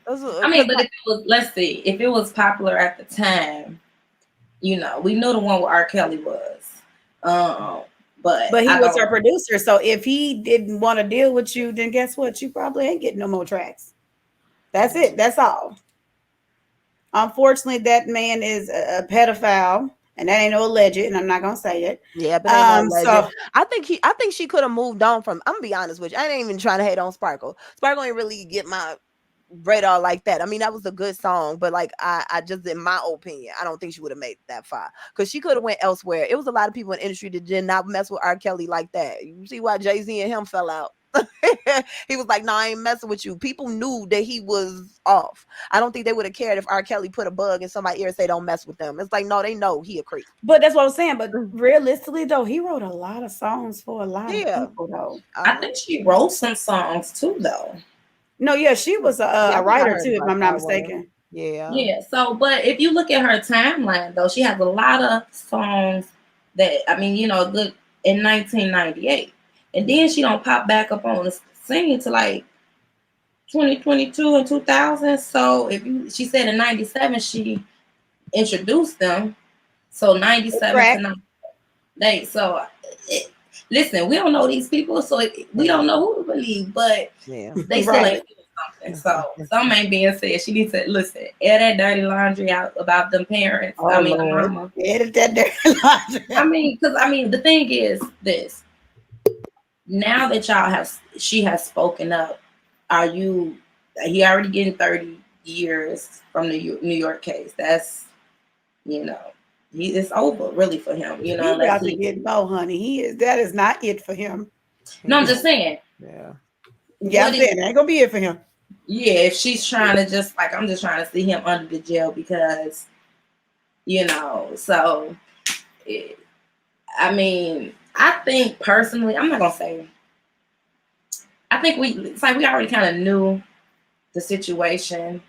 S1: I mean, but if it was popular at the time, we knew the one where R.Kelly was. But
S2: he was her producer. So if he didn't want to deal with you, then guess what? You probably ain't getting no more tracks. That's it. That's all. Unfortunately, that man is a pedophile, and that ain't no alleged, and I'm not gonna say it.
S3: Yeah, but ain't no alleged. So I think she could have moved on from. I'm gonna be honest with you. I ain't even trying to hate on Sparkle. Sparkle ain't really get my radar like that. I mean, that was a good song, but like I just, in my opinion, I don't think she would have made that far because she could have went elsewhere. It was a lot of people in the industry that did not mess with R. Kelly like that. You see why Jay-Z and him fell out. He was like, "No, I ain't messing with you." People knew that he was off. I don't think they would have cared if R. Kelly put a bug in somebody's ear and say, "Don't mess with them." It's like, no, they know he a creep.
S2: But that's what I'm saying. But realistically, though, he wrote a lot of songs for a lot of people, though.
S1: I think she wrote some songs too, though.
S2: No, yeah, she was a writer too, if I'm not mistaken.
S3: Yeah.
S1: So, but if you look at her timeline, though, she has a lot of songs that, I mean, you know, good in 1998, and then she don't pop back up on the scene to like 2022 and 2000. So she said in 97 she introduced them. So 97 to 98. So listen, we don't know these people, so we don't know who to believe, but they still ain't doing something. So something ain't being said. She needs to listen, air that dirty laundry out about them parents.
S2: Oh,
S1: I mean,
S2: Lord.
S1: the mama.
S2: Edit that dirty laundry.
S1: I mean, because the thing is this. Now that she has spoken up, he already getting 30 years from the New York case. That's, you know, it's over really for him. You know,
S2: he's about to get low, honey. That is not it for him.
S1: No, I'm just saying.
S2: Yeah, I'm saying that ain't gonna be it for him.
S1: Yeah, if she's trying to just like, I'm just trying to see him under the jail because, you know, so I mean, I think personally, I'm not gonna say. I think it's like we already kind of knew the situation,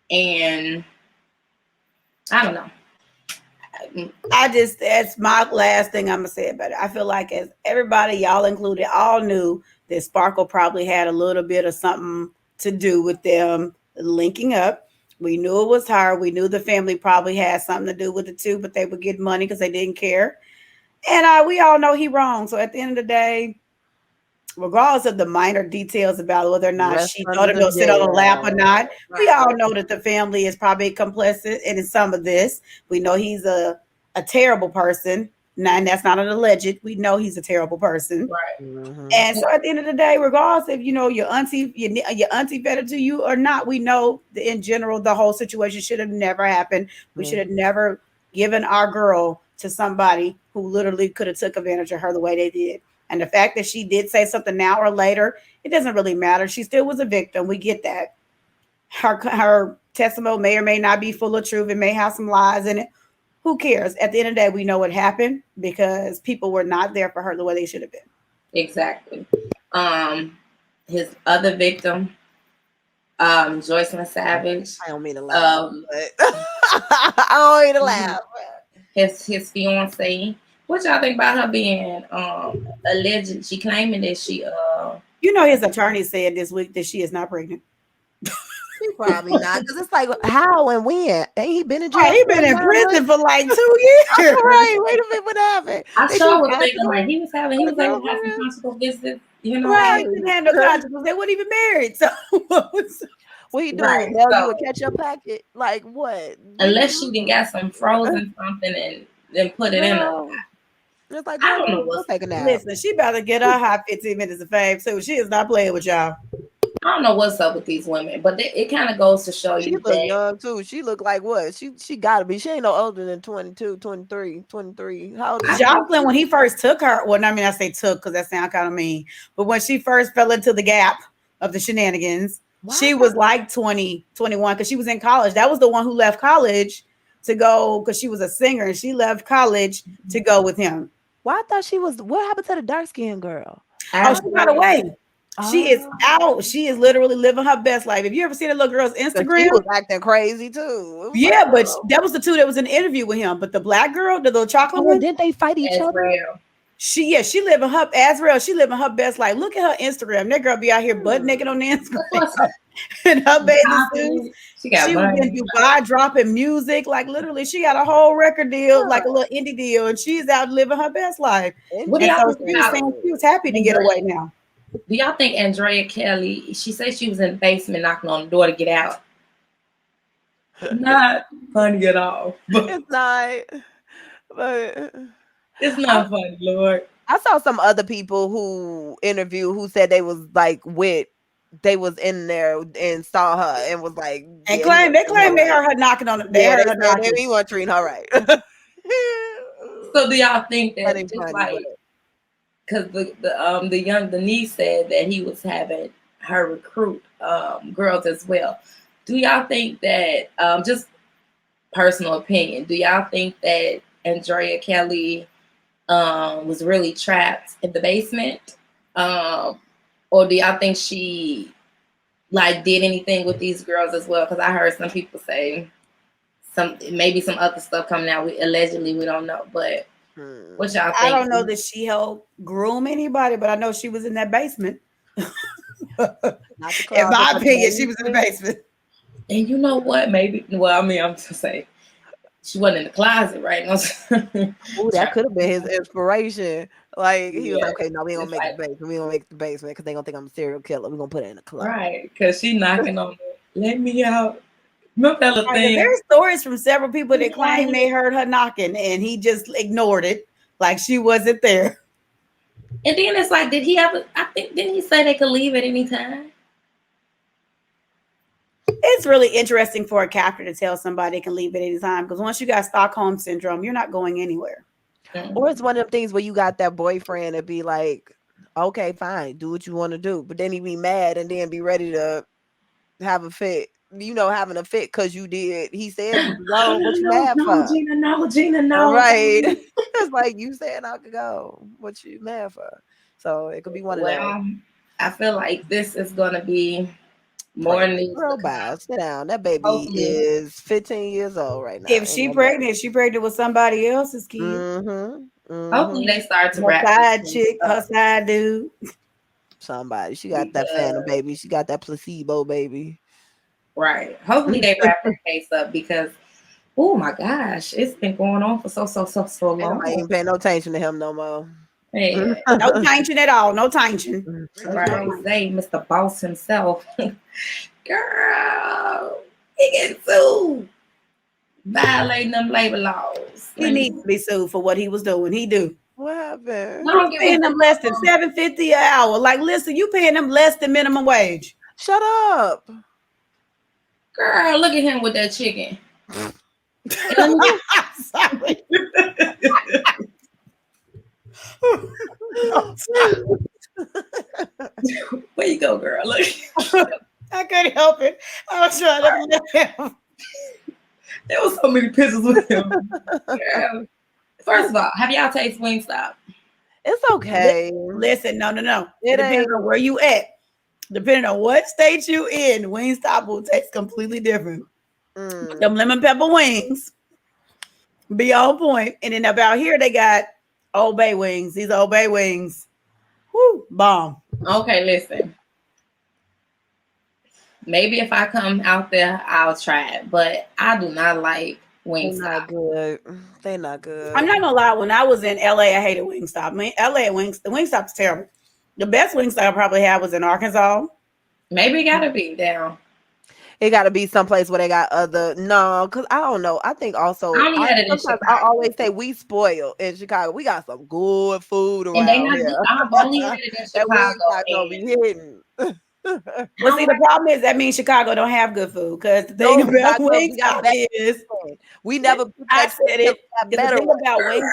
S1: and I don't know.
S2: That's my last thing I'm gonna say about it. I feel like as everybody, y'all included, all knew that Sparkle probably had a little bit of something to do with them linking up. We knew it was her. We knew the family probably had something to do with it too, but they would get money because they didn't care. And we all know he wrong. So at the end of the day, regardless of the minor details about whether or not she thought to sit on the lap or not, we all know that the family is probably complicit in some of this. We know he's a terrible person. And that's not an alleged. We know he's a terrible person.
S1: Right.
S2: Mm-hmm. And so at the end of the day, regardless if you know your auntie better to you or not, we know that in general the whole situation should have never happened. We should have never given our girl to somebody who literally could have took advantage of her the way they did. And the fact that she did say something now or later, it doesn't really matter. She still was a victim. We get that. Her testimony may or may not be full of truth. It may have some lies in it. Who cares? At the end of the day, we know what happened because people were not there for her the way they should have been.
S1: Exactly. His other victim, Joycelyn Savage.
S3: I don't mean to laugh. But I don't mean to laugh.
S1: His fiancé. What y'all think about her being alleged? She claiming that she
S2: You know, his attorney said this week that she is not pregnant.
S3: Probably not, because it's like, how and when? Ain't he been in jail?
S2: He been in prison for like 2 years.
S3: Right. Wait a minute, what happened?
S1: I sure was thinking like he was having some conjugal visits. You know,
S2: right? He didn't have no conjugal. They weren't even married. So
S3: what you doing? Right. Now you would catch your packet? Like what?
S1: Unless she got some frozen something and then put it in her.
S3: It's like,
S1: I don't know what's
S2: taking out. Listen, she about to get her hot 15 minutes of fame, so she is not playing with y'all.
S1: I don't know what's up with these women, but it kind of goes to show
S3: she
S1: you
S3: look young too. She look like what? She gotta be. She ain't no older than 22, 23. How old is
S2: Joycelyn, when he first took her, well, I mean, I say took because that sounds kind of mean, but when she first fell into the gap of the shenanigans, she was like 20, 21 because she was in college. That was the one who left college to go because she was a singer and she left college to go with him.
S3: Well, I thought she was. What happened to the dark-skinned girl?
S2: Oh, she got away. She is out. She is literally living her best life. Have you ever seen that little girl's Instagram?
S3: She was acting crazy too.
S2: Yeah, but that was the two that was in the interview with him. But the black girl, the little chocolate one,
S3: didn't they fight each other?
S2: She living her Azrael. She living her best life. Look at her Instagram. That girl be out here butt naked on the Instagram. And her bathing suits. She was in Dubai dropping music. Like literally, she got a whole record deal, like a little indie deal, and she's out living her best life.
S1: What do y'all
S2: think? She was happy to get away now.
S1: Do y'all think Kelly? She said she was in the basement knocking on the door to get out. Not funny at all.
S3: It's not. But
S1: it's not funny, Lord.
S3: I saw some other people who interviewed who said they was like they was in there and saw her and was like,
S2: and they claim they heard her knocking on the door.
S3: Yeah, he wasn't treating her right.
S1: So do y'all think that just like because the niece said that he was having her recruit girls as well. Do y'all think that, just personal opinion, do y'all think that Andrea Kelly was really trapped in the basement? Or do y'all think she like did anything with these girls as well? Because I heard some people say maybe some other stuff coming out. Allegedly, we don't know, but what y'all think?
S2: I don't know that she helped groom anybody, but I know she was in that basement. In my opinion, she was in the basement.
S1: And you know what? Maybe. Well, I mean, I'm just saying she wasn't in the closet, right?
S3: Oh, that could have been his inspiration. Like he was like, okay, no, we ain't gonna make the basement. We gonna make the basement because they gonna think I'm a serial killer. We gonna put it in the closet,
S1: right? Because she knocking on the, let me out. Remember that little thing?
S2: There's stories from several people that claim they heard her knocking and he just ignored it, like she wasn't there.
S1: And then it's like, did he ever? I think didn't he say they could leave at any time?
S2: It's really interesting for a captor to tell somebody they can leave at any time, because once you got Stockholm syndrome, you're not going anywhere.
S3: Or it's one of them things where you got that boyfriend to be like, okay, fine, do what you want to do, but then he be mad and then be ready to have a fit. You know, having a fit because you did. He said you could go, what you mad for?
S1: Gina, no.
S3: Right. It's like you said I could go. What you mad for? So it could be one of those.
S1: I feel like this is gonna be more news.
S3: Girl, bye. Sit down. That baby is 15 years old right now.
S2: If she pregnant with somebody else's kid.
S1: Hopefully they start to
S2: wrap side chick, her side dude.
S3: Somebody. She got that phantom baby. She got that placebo baby.
S1: Right. Hopefully they wrap her case up, because oh my gosh, it's been going on for so long.
S3: I ain't paying no attention to him no more.
S1: Yeah.
S2: No tension at all. No tension.
S1: Right. Mr. Boss himself. Girl, he getting sued. Violating them labor laws.
S2: He needs to be sued for what he was doing. He do.
S3: What happened?
S2: You paying them less than $7.50 an hour. Like, listen, you paying them less than minimum wage.
S3: Shut up.
S1: Girl, look at him with that chicken.
S2: Sorry.
S1: Where you go, girl? Look.
S2: I couldn't help it. I was trying to laugh.
S1: There was so many pictures with him. Girl. First of all, have y'all tasted Wingstop?
S3: It's okay.
S2: Listen, no. It depends on where you at. Depending on what state you in, Wingstop will taste completely different. Them lemon pepper wings be on point. And then about here, they got Old Bay wings. These are Old Bay wings. Woo, bomb.
S1: Okay, listen. Maybe if I come out there, I'll try it. But I do not like Wingstop.
S3: They're not good.
S2: I'm not gonna lie. When I was in LA, I hated Wingstop. I mean, LA the Wingstop's terrible. The best Wingstop I probably had was in Arkansas.
S1: Maybe it gotta be down.
S3: It gotta be someplace where they got because I don't know. I think also I always say we spoil in Chicago. We got some good food around here.
S1: I've only had it in Chicago.
S2: Well, see, the problem is that means Chicago don't have good food, because the thing about Wingstop is
S3: we never.
S2: I said it. The thing about Wingstop is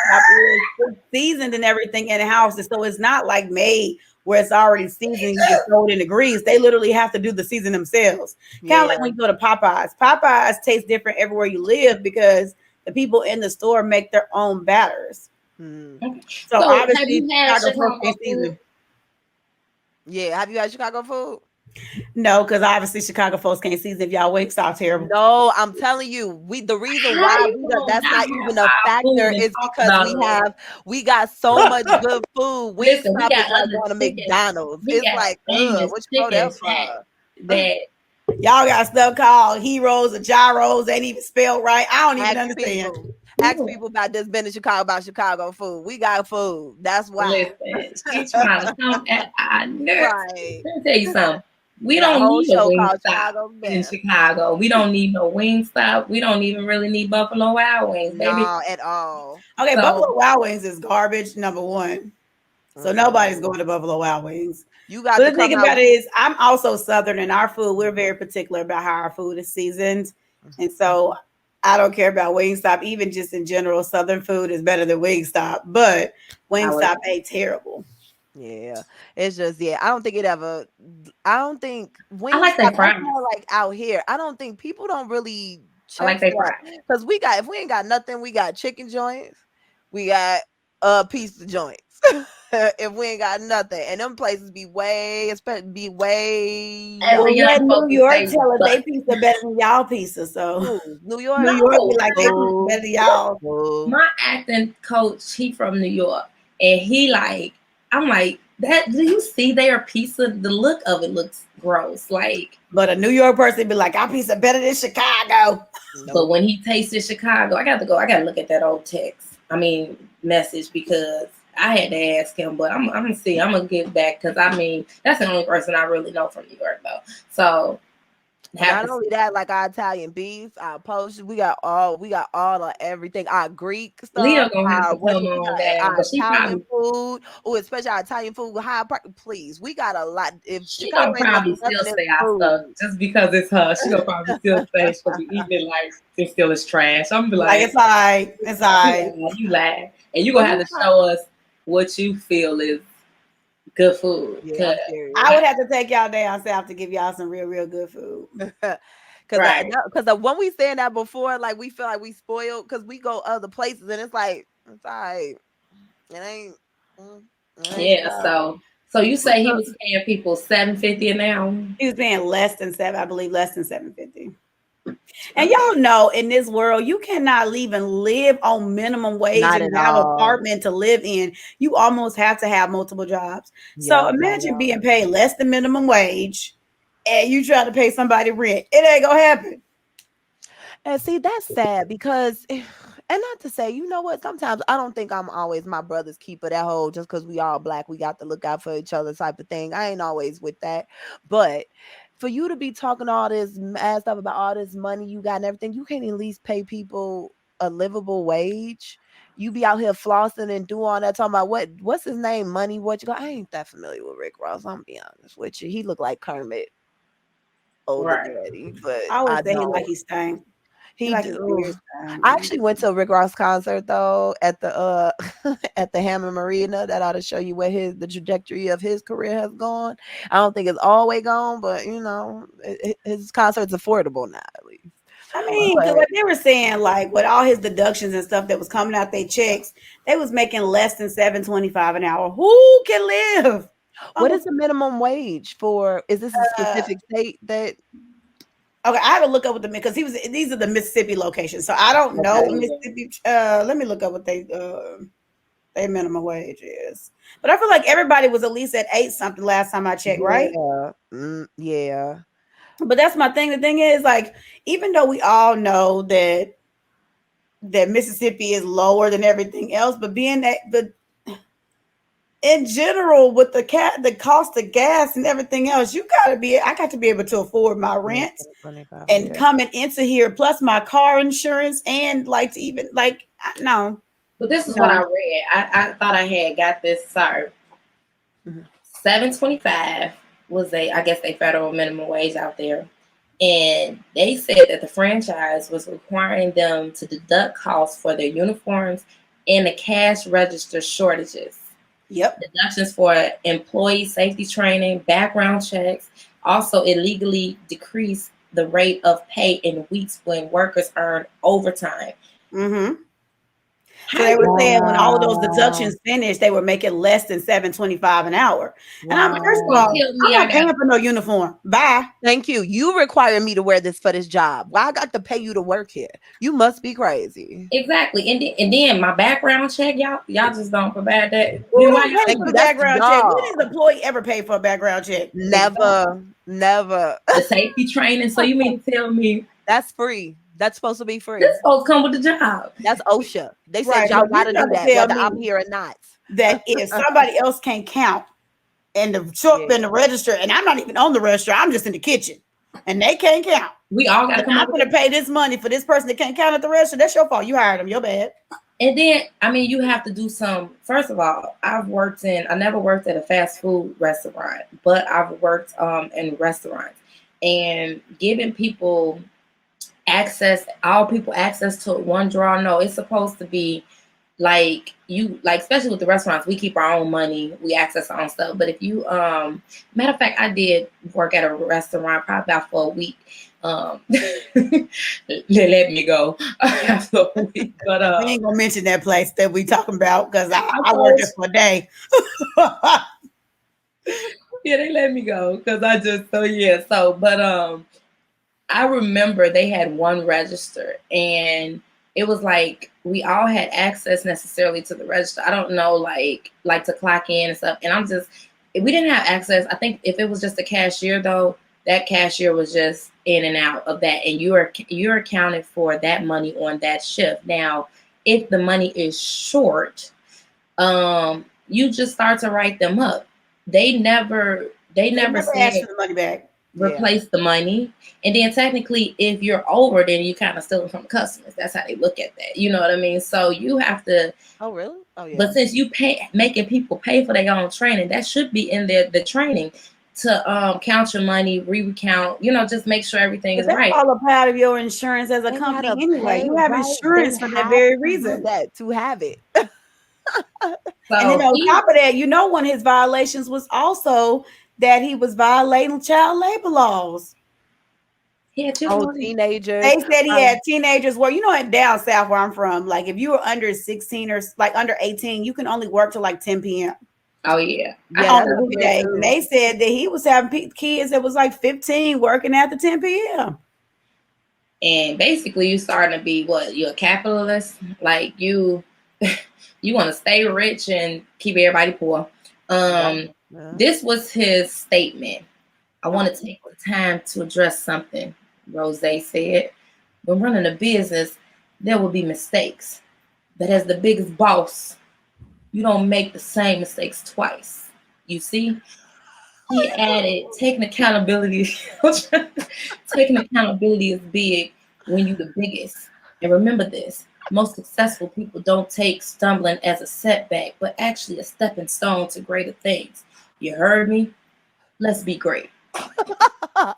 S2: it's seasoned and everything in the house, and so it's not like made where it's already seasoned. You just throw it in the grease. They literally have to do the season themselves. Kind of like when you go to Popeyes. Popeyes tastes different everywhere you live because the people in the store make their own batters. So obviously, Chicago can't season.
S3: Yeah, have you had Chicago food?
S2: No, because obviously Chicago folks can't season if y'all Wingstop terrible.
S3: No, I'm telling you, the reason why that's not even a factor is because we got so much good food. Wingstop is like going to McDonald's. It's like, what you know that for?
S2: That y'all got stuff called heroes or gyros, ain't even spelled right. I don't even understand.
S3: Ask people about this been in Chicago about Chicago food. We got food. That's why.
S1: Listen, she's trying to come at our nerves. Right. Let me tell you something. We don't need a Wingstop in Chicago. We don't need no Wingstop. We don't even really need Buffalo Wild Wings, baby.
S3: No, at all.
S2: Okay, so, Buffalo Wild Wings is garbage, number one. So nobody's going to Buffalo Wild Wings.
S3: You got.
S2: But the thing about it is, I'm also Southern, and our food, we're very particular about how our food is seasoned, and so I don't care about Wingstop. Even just in general, Southern food is better than Wingstop, but Wingstop ain't terrible.
S3: Yeah, it's just I don't think it ever. I don't think
S1: I
S3: Wingstop.
S1: like that
S3: That's
S1: fries.
S3: more like out here. I don't think people don't really
S1: I like
S3: check
S1: that fries.
S3: because if we ain't got nothing, we got chicken joints, we got pizza joints. If we ain't got nothing, and them places be way.
S1: As
S2: Well,
S1: a young
S2: let New
S1: folks
S2: York
S1: say,
S2: tell us
S1: but
S2: they pizza better than y'all pizza. So
S3: New York.
S2: New York be
S1: no,
S2: like they pizza better than y'all.
S1: my acting coach, he from New York, and he like, I'm like, that. Do you see their pizza? The look of it looks gross. Like,
S2: But a New York person be like, our pizza better than Chicago.
S1: but when he tasted Chicago, I got to go. I got to look at that old text. I mean, message because I had to ask him. But I'm gonna see. I'm gonna get back because I mean, that's the only person I really know from New York though. So.
S3: Not only that, like our Italian beef, our poached, we got all of everything. Our Greek stuff,
S1: Leah gonna have to
S3: our
S1: come on that,
S3: our
S1: but she
S3: Italian
S1: probably
S3: food, especially our Italian food with high price. Please, we got a lot. If
S1: she
S3: Chicago
S1: gonna
S3: ain't got
S1: probably still
S3: nothing,
S1: say
S3: it's
S1: our stuff
S3: food.
S1: just because it's her. She gonna probably still say she's gonna be eating it like it still is trash. I'm gonna be
S2: Like
S1: like,
S2: it's all right. It's all right.
S1: you lie, and you gonna have to show us what you feel is good food.
S3: Yeah, I'm serious.
S2: I would have to take y'all down south to give y'all some real good food.
S3: Because when we saying that before, like we feel like we spoiled because we go other places and it's like it's all right. It ain't.
S1: Yeah. So you say he was paying people $7.50 an hour?
S2: He was paying less than $7.50. And y'all know in this world, you cannot even live on minimum wage
S3: Not
S2: and
S3: at
S2: have an
S3: all.
S2: apartment to live in. You almost have to have multiple jobs. So imagine being paid less than minimum wage and you try to pay somebody rent. It ain't gonna happen.
S3: And see, that's sad because, and not to say, you know what, sometimes I don't think I'm always my brother's keeper, that whole just because we all black, we got to look out for each other type of thing. I ain't always with that. But for you to be talking all this mad stuff about all this money you got and everything, you can't at least pay people a livable wage. You be out here flossing and do all that, talking about what's his name, Money, what you got. I ain't that familiar with Rick Ross. I'm be honest with you. He look like Kermit, older daddy, but
S2: I always say he
S3: don't.
S2: like he stank.
S3: He do. I actually went to a Rick Ross concert though at the at the Hammond Marina. That ought to show you where the trajectory of his career has gone. I don't think it's all the way gone, but you know, his concert's affordable now at least.
S2: I mean, because like they were saying, like with all his deductions and stuff that was coming out their checks, they was making less than $7.25 an hour. Who can live?
S3: What is the minimum wage for? Is this a specific state that?
S2: Okay, I had to look up what because these are the Mississippi locations, so I don't know what Mississippi. Let me look up what they minimum wage is. But I feel like everybody was at least at 8 something last time I checked, right?
S3: Yeah.
S2: But that's my thing. The thing is, like, even though we all know that Mississippi is lower than everything else, but in general, with the cost of gas and everything else, I got to be able to afford my rent and coming into here, plus my car insurance, and like to even like no.
S1: But this is what I read. I thought I had got this. Sorry, $7.25 was I guess they federal minimum wage out there, and they said that the franchise was requiring them to deduct costs for their uniforms and the cash register shortages.
S2: Yep.
S1: Deductions for employee safety training, background checks. Also, illegally decreased the rate of pay in weeks when workers earn overtime.
S2: Mm-hmm. So they were saying when all of those deductions finished, they were making less than $7.25 an hour. And I'm first of all, I'm not paying for no uniform. Bye.
S3: Thank you. You require me to wear this for this job. Why I got to pay you to work here? You must be crazy.
S1: Exactly. And then my background check, y'all just don't provide that.
S2: Who don't pay for the background check? When does the employee ever pay for a background check?
S3: Never.
S1: The safety training. So you mean to tell me
S3: that's free? That's supposed to be free.
S1: This supposed to come with the job.
S3: That's OSHA. They said y'all gotta do that whether I'm here or not.
S2: That if somebody else can't count and the shop in the register, and I'm not even on the register, I'm just in the kitchen, and they can't count.
S1: We all gotta come.
S2: I'm gonna pay this money for this person that can't count at the register. That's your fault. You hired them. Your bad.
S1: And then, I mean, you have to do some. First of all, I never worked at a fast food restaurant, but I've worked in restaurants and giving people access to one drawer. No, it's supposed to be like you, like especially with the restaurants, we keep our own money, we access our own stuff. But if you matter of fact, I did work at a restaurant probably about for a week. They let me go after a week, but
S2: We ain't gonna mention that place that we talking about because I
S1: told
S2: worked there for a day.
S1: yeah, they let me go because I just but I remember they had one register, and it was like we all had access necessarily to the register. I don't know, like to clock in and stuff. And we didn't have access. I think if it was just a cashier though, that cashier was just in and out of that, and you're accounted for that money on that shift. Now, if the money is short, you just start to write them up. They never
S2: asked
S1: said
S2: for the money back.
S1: replace the money. And then technically, if you're over, then you kind of stealing from customers. That's how they look at that. You know what I mean? So you have to.
S3: Oh, really? Oh, yeah.
S1: But since you making people pay for their own training, that should be in the training to count your money, recount. Just make sure everything is right.
S2: That's all a part of your insurance as a company anyway. You have insurance for that very reason.
S3: To have it.
S2: And then on top of that, one of his violations was also that he was violating child labor laws.
S1: Yeah,
S3: teenagers.
S2: They said he had teenagers where, down south where I'm from, like if you were under 16 or like under 18, you can only work till like 10 p.m.
S1: Oh, yeah.
S2: On the weekday. And they said that he was having kids that was like 15 working after 10 p.m.
S1: And basically, you starting to be you're a capitalist. Like you want to stay rich and keep everybody poor. This was his statement. I want to take the time to address something. Rose said, when running a business, there will be mistakes. But as the biggest boss, you don't make the same mistakes twice. You see? He added, taking accountability. Taking accountability is big when you're the biggest. And remember this, most successful people don't take stumbling as a setback, but actually a stepping stone to greater things. You heard me? Let's be great.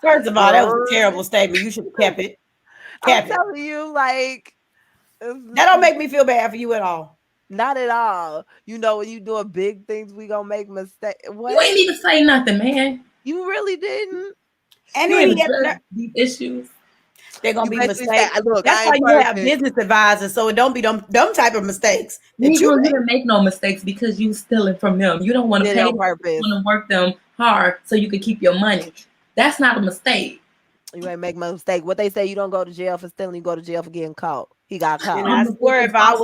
S2: First of all, that was a terrible statement. You should have kept it.
S3: I'm telling you, like,
S2: that don't make me feel bad for you at all.
S3: Not at all. When you doing big things, we gonna make mistakes.
S1: You ain't even say nothing, man.
S3: You really didn't.
S2: And
S1: then he had these issues.
S2: They're gonna be mistakes. Look, that's why you have business advisors, so it don't be them type of mistakes.
S1: You didn't make no mistakes because you stealing from them. You don't want to pay them, you want to work them hard so you can keep your money. That's not a mistake.
S3: You ain't make my mistake. What they say, you don't go to jail for stealing, you go to jail for getting caught. He got caught.
S2: And I swear, if I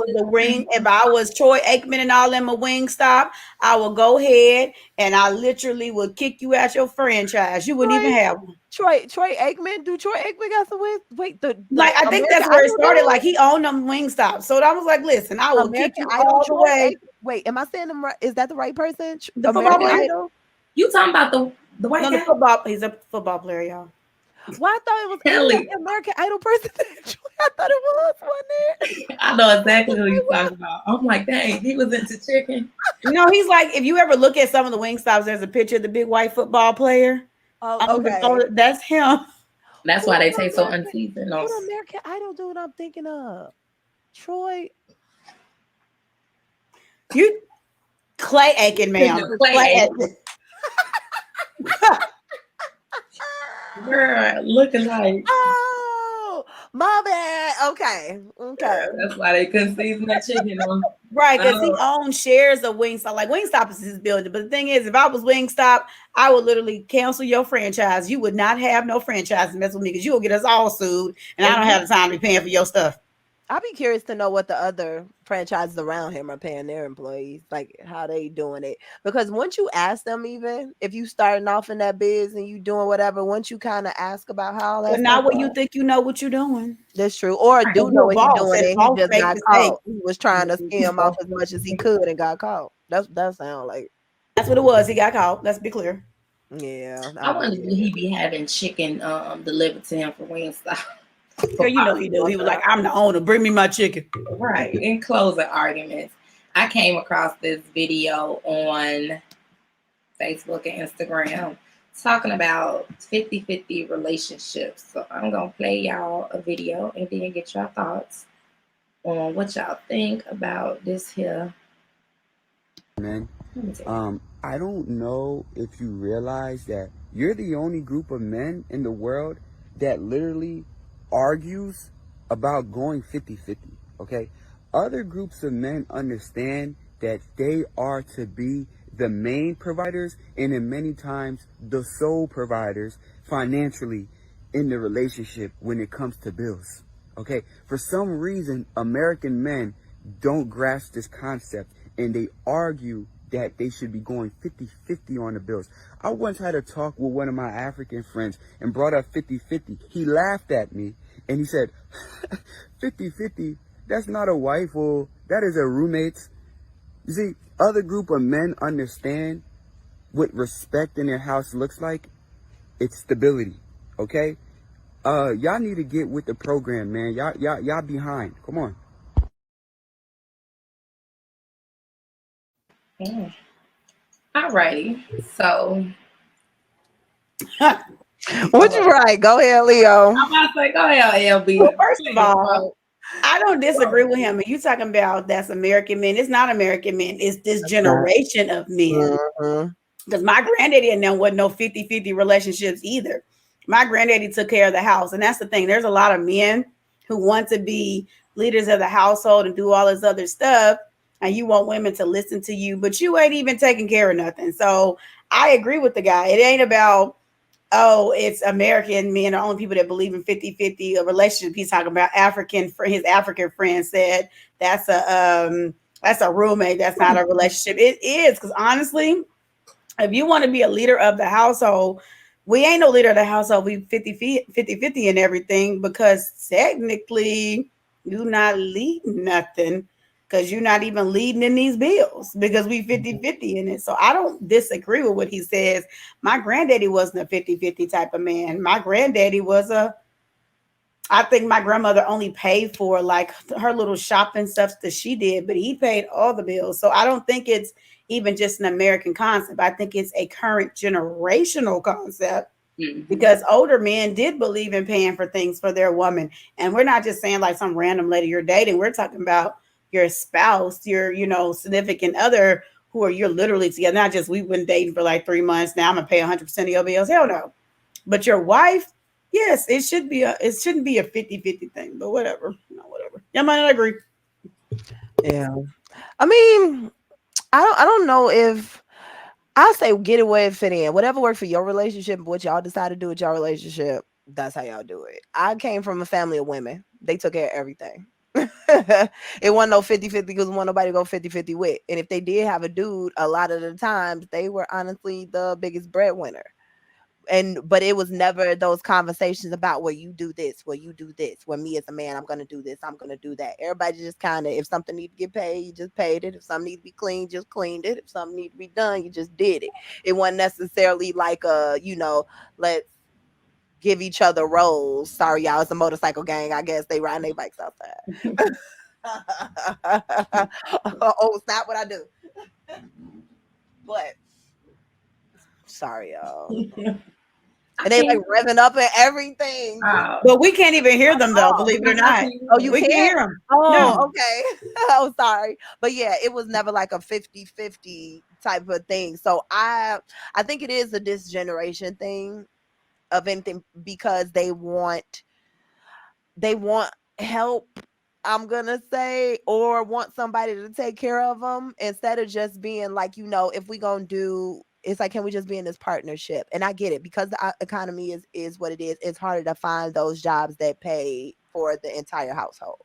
S2: was Troy Aikman and all them a Wingstop, I would go ahead and I literally would kick you out your franchise. You wouldn't even have one.
S3: Troy Aikman? Do Troy Aikman got some wings? Wait,
S2: I think that's where it started. Like he owned them Wingstop. So I was like, listen, I will kick you all the way.
S3: Wait, am I saying them right? Is that the right person?
S2: The football player?
S1: You talking about the white guy?
S2: Football. He's a football player, y'all.
S3: Well, I thought it was
S1: Kelly.
S3: American Idol person. I thought it was one there.
S1: I know exactly who you're talking about. I'm like, dang, he was into chicken.
S2: No, he's like, if you ever look at some of the Wingstops, there's a picture of the big white football player.
S3: Oh, okay.
S2: That's him.
S1: That's why they taste so unseasoned.
S3: What American Idol dude I'm thinking of? Troy.
S2: You Clay Aiken, ma'am.
S1: Clay Aiken. Girl, looking like.
S3: Oh, my bad. Okay.
S1: That's why they couldn't season that chicken on.
S2: Right, because he owns shares of Wingstop. Like Wingstop is his building. But the thing is, if I was Wingstop, I would literally cancel your franchise. You would not have no franchise to mess with me because you will get us all sued, and I don't have the time to be paying for your stuff.
S3: I'd be curious to know what the other franchises around him are paying their employees, like how they doing it. Because once you ask them, even if you starting off in that biz and you doing whatever, once you kind of ask about how that's.
S2: But not when you think you know what you're doing.
S3: That's true. Or do know what you're doing, and he just got caught. He was trying to skim off as much as he could and got caught. That sound like.
S2: That's what it was. He got caught. Let's be clear.
S3: Yeah.
S1: I wonder if he be having chicken delivered to him for Wingstop.
S2: Girl, you know he do. He was like, I'm the owner. Bring me my chicken.
S1: Right. In closing arguments, I came across this video on Facebook and Instagram talking about 50-50 relationships. So I'm going to play y'all a video and then get your thoughts. on what y'all think about this here.
S5: Man, I don't know if you realize that you're the only group of men in the world that literally argues about going 50-50, okay? Other groups of men understand that they are to be the main providers and in many times the sole providers financially in the relationship when it comes to bills, okay? For some reason, American men don't grasp this concept and they argue that they should be going 50-50 on the bills. I once had a talk with one of my African friends and brought up 50-50. He laughed at me and he said, 50-50, that's not a wife, or that is a roommate. You see, other group of men understand what respect in their house looks like. It's stability, okay? Y'all need to get with the program, man. Y'all behind. Come on.
S1: Alrighty, so
S3: What you right? Go ahead, Leo.
S1: I'm about to say, go ahead, LB.
S2: Well, first of all, I don't disagree with him. And you talking about that's American men. It's not American men. It's this generation of men. Because my granddaddy and them wasn't no 50-50 relationships either. My granddaddy took care of the house. And that's the thing. There's a lot of men who want to be leaders of the household and do all this other stuff. And you want women to listen to you, but you ain't even taking care of nothing. So I agree with the guy. It ain't about, oh, it's American men are only people that believe in 50-50 a relationship. He's talking about his African friend said that's a roommate. That's not a relationship. It is, because honestly, if you want to be a leader of the household, we ain't no leader of the household. We 50-50 in everything, because technically you're not leading nothing, because you're not even leading in these bills, because we 50-50 in it. So I don't disagree with what he says. My granddaddy wasn't a 50-50 type of man. My granddaddy was I think my grandmother only paid for like her little shopping stuff that she did, but he paid all the bills. So I don't think it's even just an American concept. I think it's a current generational concept, because older men did believe in paying for things for their woman. And we're not just saying like some random lady you're dating. We're talking about your spouse, your, significant other who you're literally together. Not just we've been dating for like 3 months. Now I'm going to pay 100% of your bills. Hell no. But your wife, yes, it shouldn't be a 50-50 thing, but whatever. Whatever. Y'all might not agree.
S3: Yeah. I mean, I don't know if I say get it where it fit in. Whatever worked for your relationship, what y'all decide to do with your relationship, that's how y'all do it. I came from a family of women. They took care of everything. It wasn't no 50-50 because wasn't nobody go 50-50 with. And if they did have a dude, a lot of the times they were honestly the biggest breadwinner. But it was never those conversations about, well, you do this, well, you do this. Well, me as a man, I'm gonna do this, I'm gonna do that. Everybody just kind of, if something need to get paid, you just paid it. If something need to be cleaned, just cleaned it. If something need to be done, you just did it. It wasn't necessarily like let's give each other roles. Sorry, y'all, it's a motorcycle gang. I guess they riding their bikes outside. Oh, it's not what I do. But sorry, y'all. And they like revving up and everything.
S2: But we can't even hear them though, believe it or not.
S3: Oh, you
S2: can't hear them.
S3: Oh,
S2: No.
S3: Okay. Oh, sorry. But yeah, it was never like a 50-50 type of thing. So I think it is a this generation thing of anything, because they want help, I'm gonna say, or want somebody to take care of them, instead of just being like, if we gonna do, it's like, can we just be in this partnership? And I get it, because the economy is what it is. It's harder to find those jobs that pay for the entire household.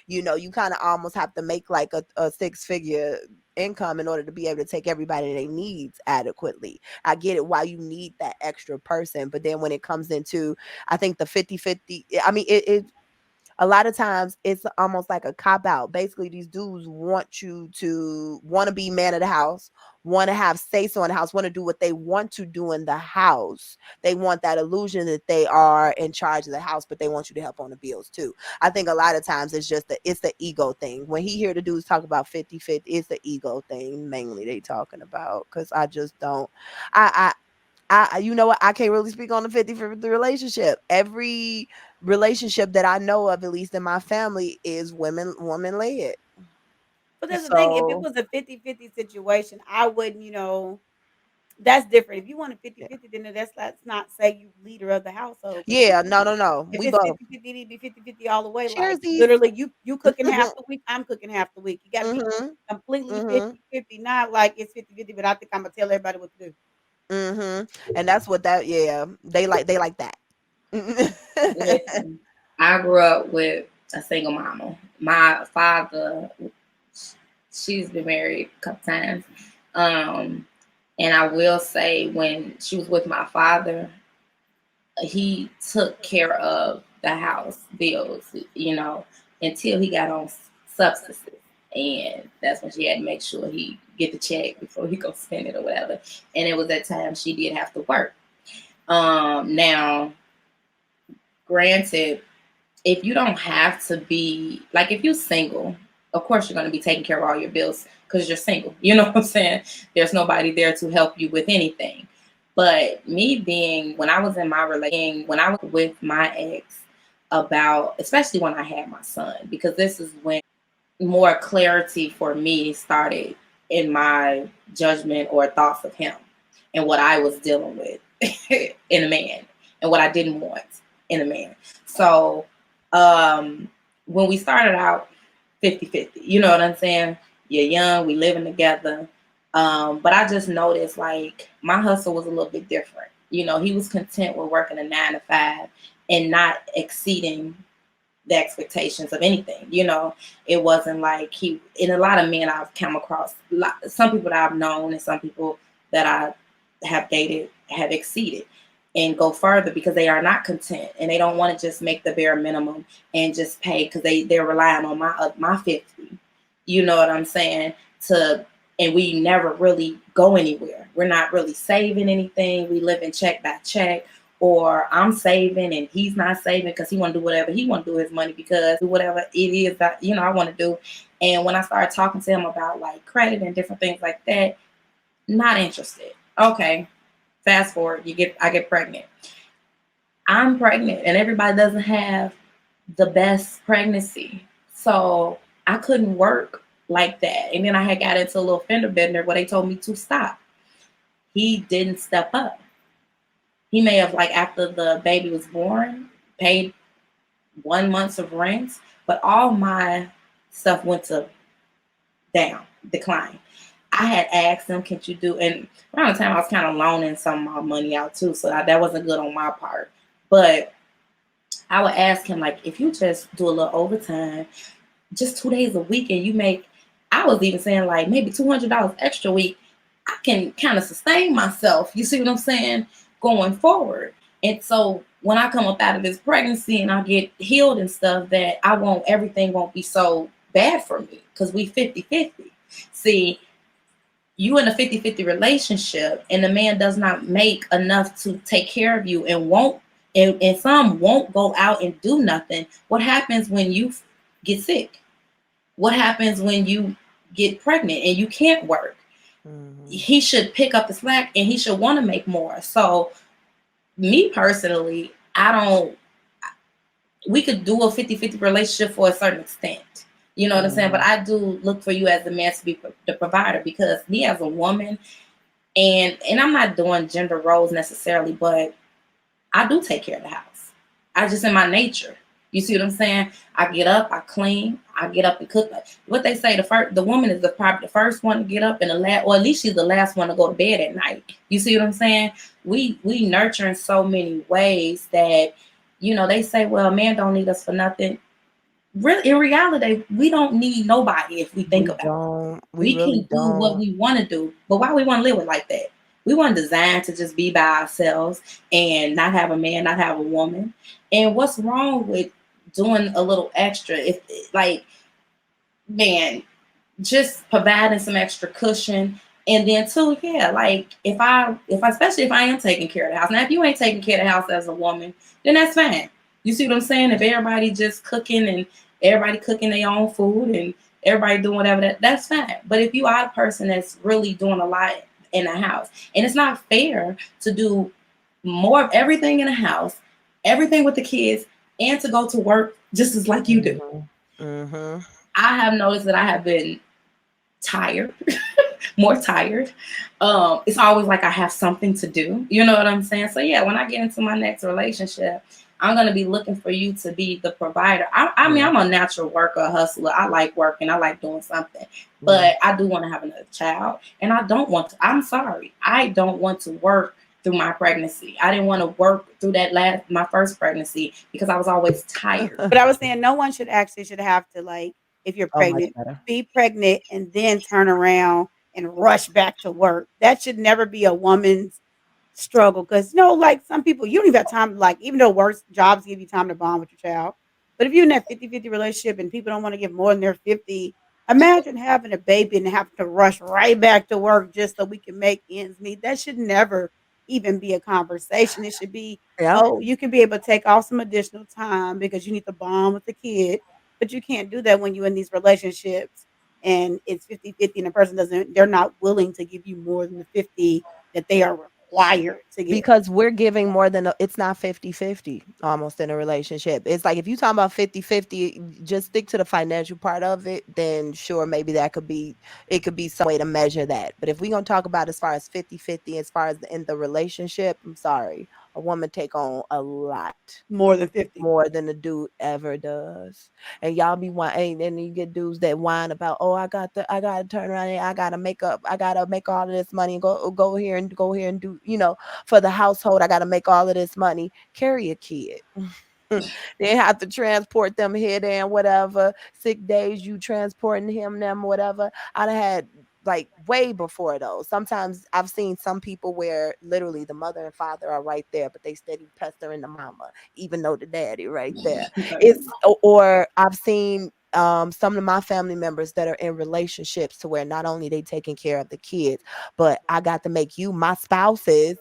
S3: You kind of almost have to make like a 6-figure income in order to be able to take everybody their needs adequately. I get it why you need that extra person, but then when it comes into, I think the 50-50, I mean, it a lot of times it's almost like a cop out. Basically, these dudes want you to want to be man of the house, want to have say so in the house, want to do what they want to do in the house. They want that illusion that they are in charge of the house, but they want you to help on the bills too. I think a lot of times it's just it's the ego thing. When he hear the dudes talk about 50-50, it's the ego thing mainly they talking about, because I just don't. You know what? I can't really speak on the 50-50 relationship. Every relationship that I know of, at least in my family, is woman led.
S2: But that's the thing. If it
S3: So
S2: was a 50-50 situation, I wouldn't, you know, that's different. If you want a 50-50, then let's not say you leader of the household. Because
S3: yeah, no.
S2: if
S3: We
S2: it's
S3: both
S2: 50-50, it need to be 50-50 all the way. Like
S3: cheersies.
S2: literally you cooking half the week, I'm cooking half the week. You gotta be
S3: Mhm.
S2: completely
S3: Mhm.
S2: 50-50, not like it's 50-50, but I think I'm gonna tell everybody what to do.
S3: Mhm. And that's what that. Yeah, they like that.
S1: Listen, I grew up with a single mama. My father, she's been married a couple times. And I will say, when she was with my father, he took care of the house bills, until he got on substances. And that's when she had to make sure he get the check before he go spend it or whatever. And it was that time she did have to work. Now, granted, if you don't have to be, like, if you're single, of course you're going to be taking care of all your bills because you're single. You know what I'm saying? There's nobody there to help you with anything. But me being, when I was in my relation, when I was with my ex, about, especially when I had my son, because this is when more clarity for me started in my judgment or thoughts of him and what I was dealing with in a man and what I didn't want in a man. So when we started out 50-50, you know what I'm saying? You're young, we living together. But I just noticed, like, my hustle was a little bit different. He was content with working a 9 to 5 and not exceeding the expectations of anything. It wasn't like he, and a lot of men I've come across, some people that I've known and some people that I have dated have exceeded and go further because they are not content and they don't want to just make the bare minimum and just pay because they're relying on my 50. You know what I'm saying? And we never really go anywhere. We're not really saving anything. We live in check by check. Or I'm saving and he's not saving because he want to do whatever he want to do with his money, because whatever it is that I want to do. And when I started talking to him about like credit and different things like that, not interested. Okay, fast forward, I get pregnant. I'm pregnant and everybody doesn't have the best pregnancy, so I couldn't work like that. And then I had got into a little fender bender where they told me to stop. He didn't step up. He may have, like, after the baby was born, paid 1 month of rent, but all my stuff went to decline. I had asked him, "Can you do?" And around the time I was kind of loaning some of my money out too, so that wasn't good on my part. But I would ask him, like, if you just do a little overtime, just 2 days a week, and you make, I was even saying like maybe $200 extra a week, I can kind of sustain myself. You see what I'm saying? Going forward. And so when I come up out of this pregnancy and I get healed and stuff, that everything won't be so bad for me because we 50-50. See, you in a 50-50 relationship and the man does not make enough to take care of you and and some won't go out and do nothing. What happens when you get sick? What happens when you get pregnant and you can't work? Mm-hmm. He should pick up the slack and he should want to make more. So me personally, we could do a 50-50 relationship for a certain extent. You know what I'm saying? But I do look for you as the man to be the provider, because me as a woman, and I'm not doing gender roles necessarily, but I do take care of the house. I just in my nature. You see what I'm saying? I get up, I clean, I get up and cook. What they say, the woman is probably the first one to get up and or at least she's the last one to go to bed at night. You see what I'm saying? We nurture in so many ways that, they say, well, man don't need us for nothing. Really, in reality, we don't need nobody if we think about it. We really can do what we want to do, but why we want to live it like that? We weren't designed to just be by ourselves and not have a man, not have a woman. And what's wrong with doing a little extra? If, like, man, just providing some extra cushion. And then too, yeah, like especially if I am taking care of the house. Now, if you ain't taking care of the house as a woman, then that's fine. You see what I'm saying? If everybody just cooking and everybody cooking their own food and everybody doing whatever, that's fine. But if you are a person that's really doing a lot in the house. And it's not fair to do more of everything in the house, everything with the kids, and to go to work just as like you do.
S3: Mm-hmm.
S1: I have noticed that I have been tired, more tired. It's always like I have something to do. You know what I'm saying? So yeah, when I get into my next relationship, I'm gonna be looking for you to be the provider. I mean, I'm a natural worker, hustler. I like working. I like doing something. But I do want to have another child, and I don't want to. I'm sorry, I don't want to work through my pregnancy. I didn't want to work through my first pregnancy because I was always tired.
S2: But I was saying no one should have to, like, if you're
S3: Oh, much
S2: pregnant,
S3: better.
S2: be pregnant and then turn around and rush back to work. That should never be a woman's struggle, because like some people, you don't even have time, like, even though work jobs give you time to bond with your child, but if you're in that 50-50 relationship and people don't want to give more than their 50, imagine having a baby and having to rush right back to work just so we can make ends meet. That should never even be a conversation. It should be,
S3: Yeah.
S2: oh, you can be able to take off some additional time because you need to bond with the kid, but you can't do that when you're in these relationships and it's 50-50 and the person they're not willing to give you more than the 50 that they are required to give.
S3: Because we're giving more than it's not 50-50 almost in a relationship. It's like if you talking about 50-50, just stick to the financial part of it, then sure, maybe it could be some way to measure that. But if we're gonna talk about as far as 50-50, as far as in the relationship, I'm sorry, a woman take on a lot
S2: More than 50.
S3: more than a dude ever does. And y'all be whining, and you get dudes that whine about, oh, I gotta turn around and I gotta make all of this money and go here and do, for the household, I gotta make all of this money. Carry a kid. They have to transport them here, there, and whatever. Sick days, you transporting them, whatever. I done had like way before those. Sometimes I've seen some people where literally the mother and father are right there, but they steady pestering the mama, even though the daddy right there. Or I've seen some of my family members that are in relationships to where not only they taking care of the kids, but I got to make you my spouses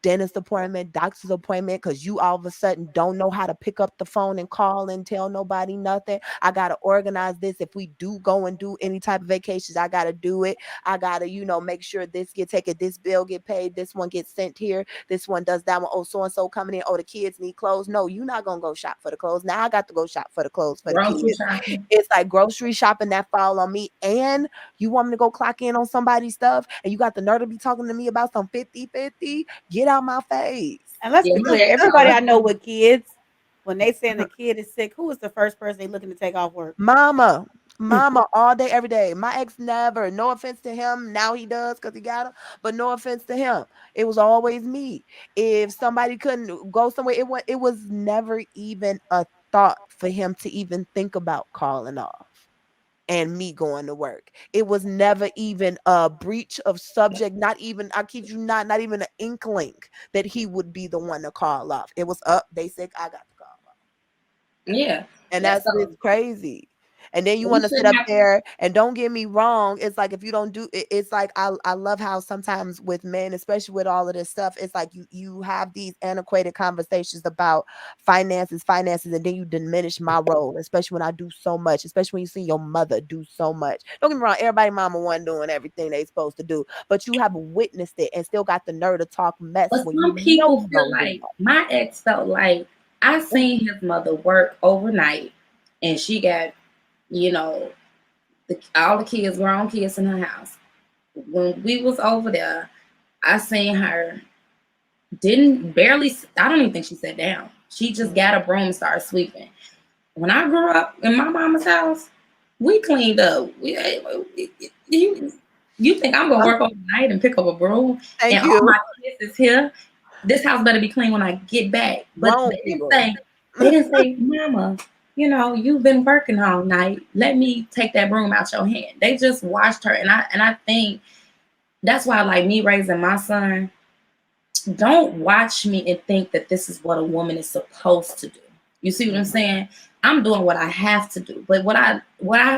S3: dentist appointment, doctor's appointment, because you all of a sudden don't know how to pick up the phone and call and tell nobody nothing. I got to organize this. If we do go and do any type of vacations, I got to do it. I got to, make sure this get taken, this bill get paid, this one gets sent here, this one does that one. Oh, so-and-so coming in. Oh, the kids need clothes. No, you're not going to go shop for the clothes. Now I got to go shop for the clothes for the kids.
S1: Shopping.
S3: It's like grocery shopping that fall on me. And you want me to go clock in on somebody's stuff, and you got the nerve to be talking to me about some 50-50? Get out my face.
S2: And let's be clear, everybody I know with kids, when they saying the kid is sick, who is the first person they looking to take off work?
S3: Mama all day, every day. My ex never, no offense to him. Now he does because he got him, but no offense to him. It was always me. If somebody couldn't go somewhere, it was never even a thought for him to even think about calling off and me going to work. It was never even a breach of subject, not even, I kid you not even an inkling that he would be the one to call off. It was up, they said, I got to call off.
S1: Yeah.
S3: And that's it's crazy. And then you want to sit up there, and don't get me wrong, it's like if you don't do it, it's like I love how sometimes with men, especially with all of this stuff, it's like you have these antiquated conversations about finances, and then you diminish my role, especially when I do so much, especially when you see your mother do so much. Don't get me wrong, everybody mama wasn't doing everything they supposed to do, but you have witnessed it and still got the nerve to talk mess.
S1: But
S3: when
S1: some people feel like my ex felt like I seen his mother work overnight, and she got, all the kids, grown kids in her house. When we was over there, I seen her I don't even think she sat down. She just got a broom and started sweeping. When I grew up in my mama's house, we cleaned up. You think I'm gonna work overnight and pick up a broom?
S3: Thank
S1: and
S3: you.
S1: All my kids is here. This house better be clean when I get back. But they didn't say, Mama, you've been working all night. Let me take that broom out your hand. They just watched her. And I think that's why, like me raising my son, don't watch me and think that this is what a woman is supposed to do. You see what I'm saying? I'm doing what I have to do. But what I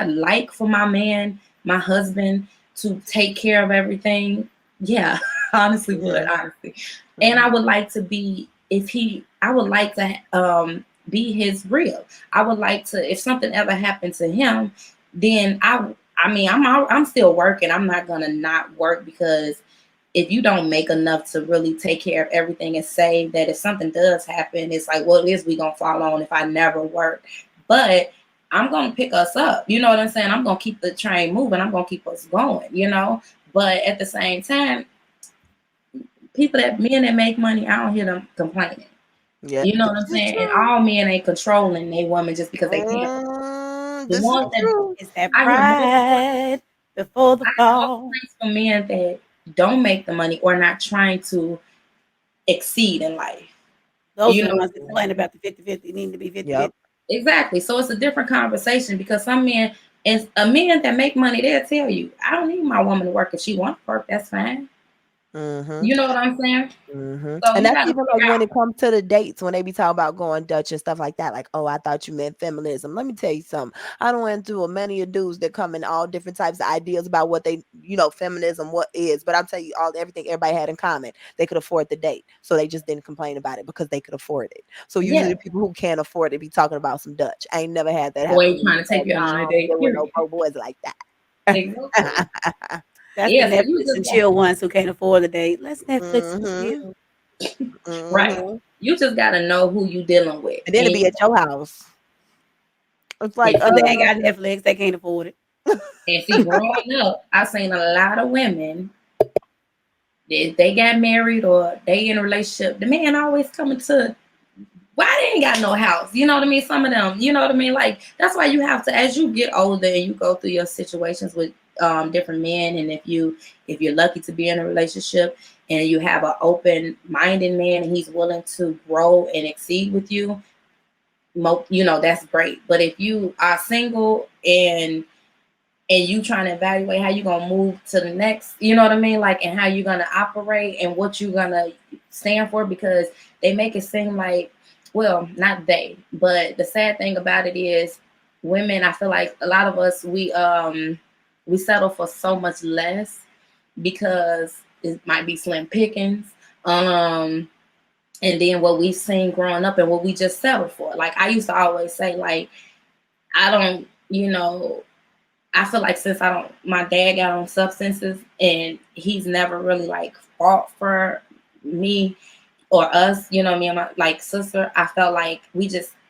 S1: like for my man, my husband, to take care of everything, yeah, honestly. And I would like to be, I would like to be his rib. I would like to, if something ever happened to him, then I mean, I'm still working. I'm not gonna not work because if you don't make enough to really take care of everything and save, that if something does happen, it's like, what is we gonna fall on if I never work? But I'm gonna pick us up. You know what I'm saying? I'm gonna keep the train moving. I'm gonna keep us going. You know. But at the same time, men that make money, I don't hear them complaining.
S3: Yeah,
S1: You know what
S3: this
S1: I'm
S3: is
S1: saying? And
S3: true.
S1: all men ain't controlling a woman just because they can't. The
S3: This is
S1: ones that
S3: true.
S2: It's that
S1: I hear more,
S2: pride before the
S1: I hear more
S2: fall.
S1: complaints from men that don't make the money or not trying to exceed in life.
S2: Those
S1: You
S2: are the
S1: know,
S2: ones that complain about the 50-50. Need to be 50-50.
S3: Yep.
S1: exactly. So it's a different conversation because some men and a men that make money, they'll tell you, I don't need my woman to work. If she wants to work, that's fine.
S3: Mm-hmm.
S1: You know what I'm saying?
S3: Mm-hmm.
S1: So
S3: And
S1: you
S3: that's
S1: gotta
S3: even
S1: figure
S3: like when
S1: out.
S3: it comes to the dates, when they be talking about going Dutch and stuff like that. Like, oh, I thought you meant feminism. Let me tell you something. I don't went through a many of dudes that come in all different types of ideas about what they, feminism, what is. But I'm telling you, everything everybody had in common. They could afford the date. So they just didn't complain about it because they could afford it. So usually
S1: Yeah.
S3: the people who can't afford it be talking about some Dutch. I ain't never had that happen
S1: Boy
S3: to me.
S1: trying to take you on a date.
S3: There were no
S1: Period.
S3: broke boys like that.
S1: Exactly.
S2: That's the
S1: Yeah. So you
S2: Netflix
S1: just
S2: and chill ones who can't afford a date. Let's Netflix and
S3: Mm-hmm.
S2: chill.
S1: right.
S3: Mm-hmm.
S1: You just gotta know who you dealing with.
S3: And then to
S1: And
S3: be at your house. It's like,
S2: Because they ain't got Netflix, they can't afford it.
S1: And see, growing up, I've seen a lot of women. If they got married or they in a relationship, the man always coming to why they ain't got no house. You know what I mean? Some of them, you know what I mean? Like that's why you have to, as you get older and you go through your situations with different men, and if you're lucky to be in a relationship and you have an open-minded man and he's willing to grow and exceed with you, that's great. But if you are single and you trying to evaluate how you gonna move to the next, you know what I mean? Like, and how you gonna operate and what you gonna stand for, because they make it seem like, well, not they, but the sad thing about it is women, I feel like a lot of us, we settle for so much less because it might be slim pickings. And then what we've seen growing up and what we just settled for. Like I used to always say, like, I don't, I feel like since my dad got on substances and he's never really like fought for me or us, me and my like sister, I felt like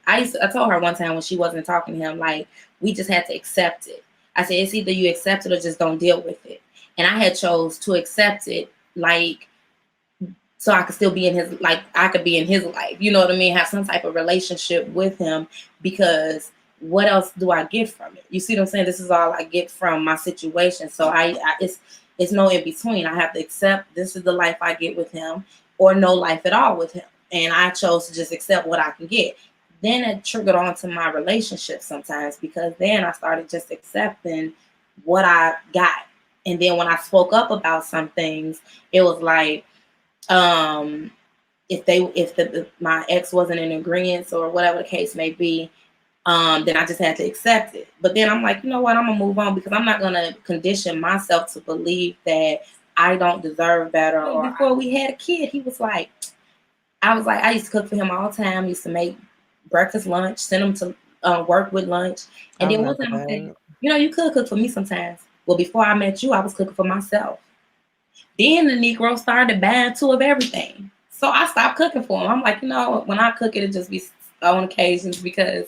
S1: I told her one time when she wasn't talking to him, like we just had to accept it. I said, it's either you accept it or just don't deal with it. And I had chose to accept it, like, so I could still be I could be in his life, you know what I mean? Have some type of relationship with him, because what else do I get from it? You see what I'm saying? This is all I get from my situation. So it's no in between. I have to accept this is the life I get with him, or no life at all with him. And I chose to just accept what I can get. Then it triggered on to my relationship sometimes, because then I started just accepting what I got. And then when I spoke up about some things, it was like, if my ex wasn't in agreement or whatever the case may be, then I just had to accept it. But then I'm like, you know what, I'm gonna move on, because I'm not gonna condition myself to believe that I don't deserve better. Or before we had a kid, I used to cook for him all the time. Used to make breakfast, lunch, send him to work with lunch. And then one time I said, you could cook for me sometimes. Well, before I met you, I was cooking for myself. Then the Negro started buying two of everything. So I stopped cooking for him. I'm like, when I cook it just be on occasions, because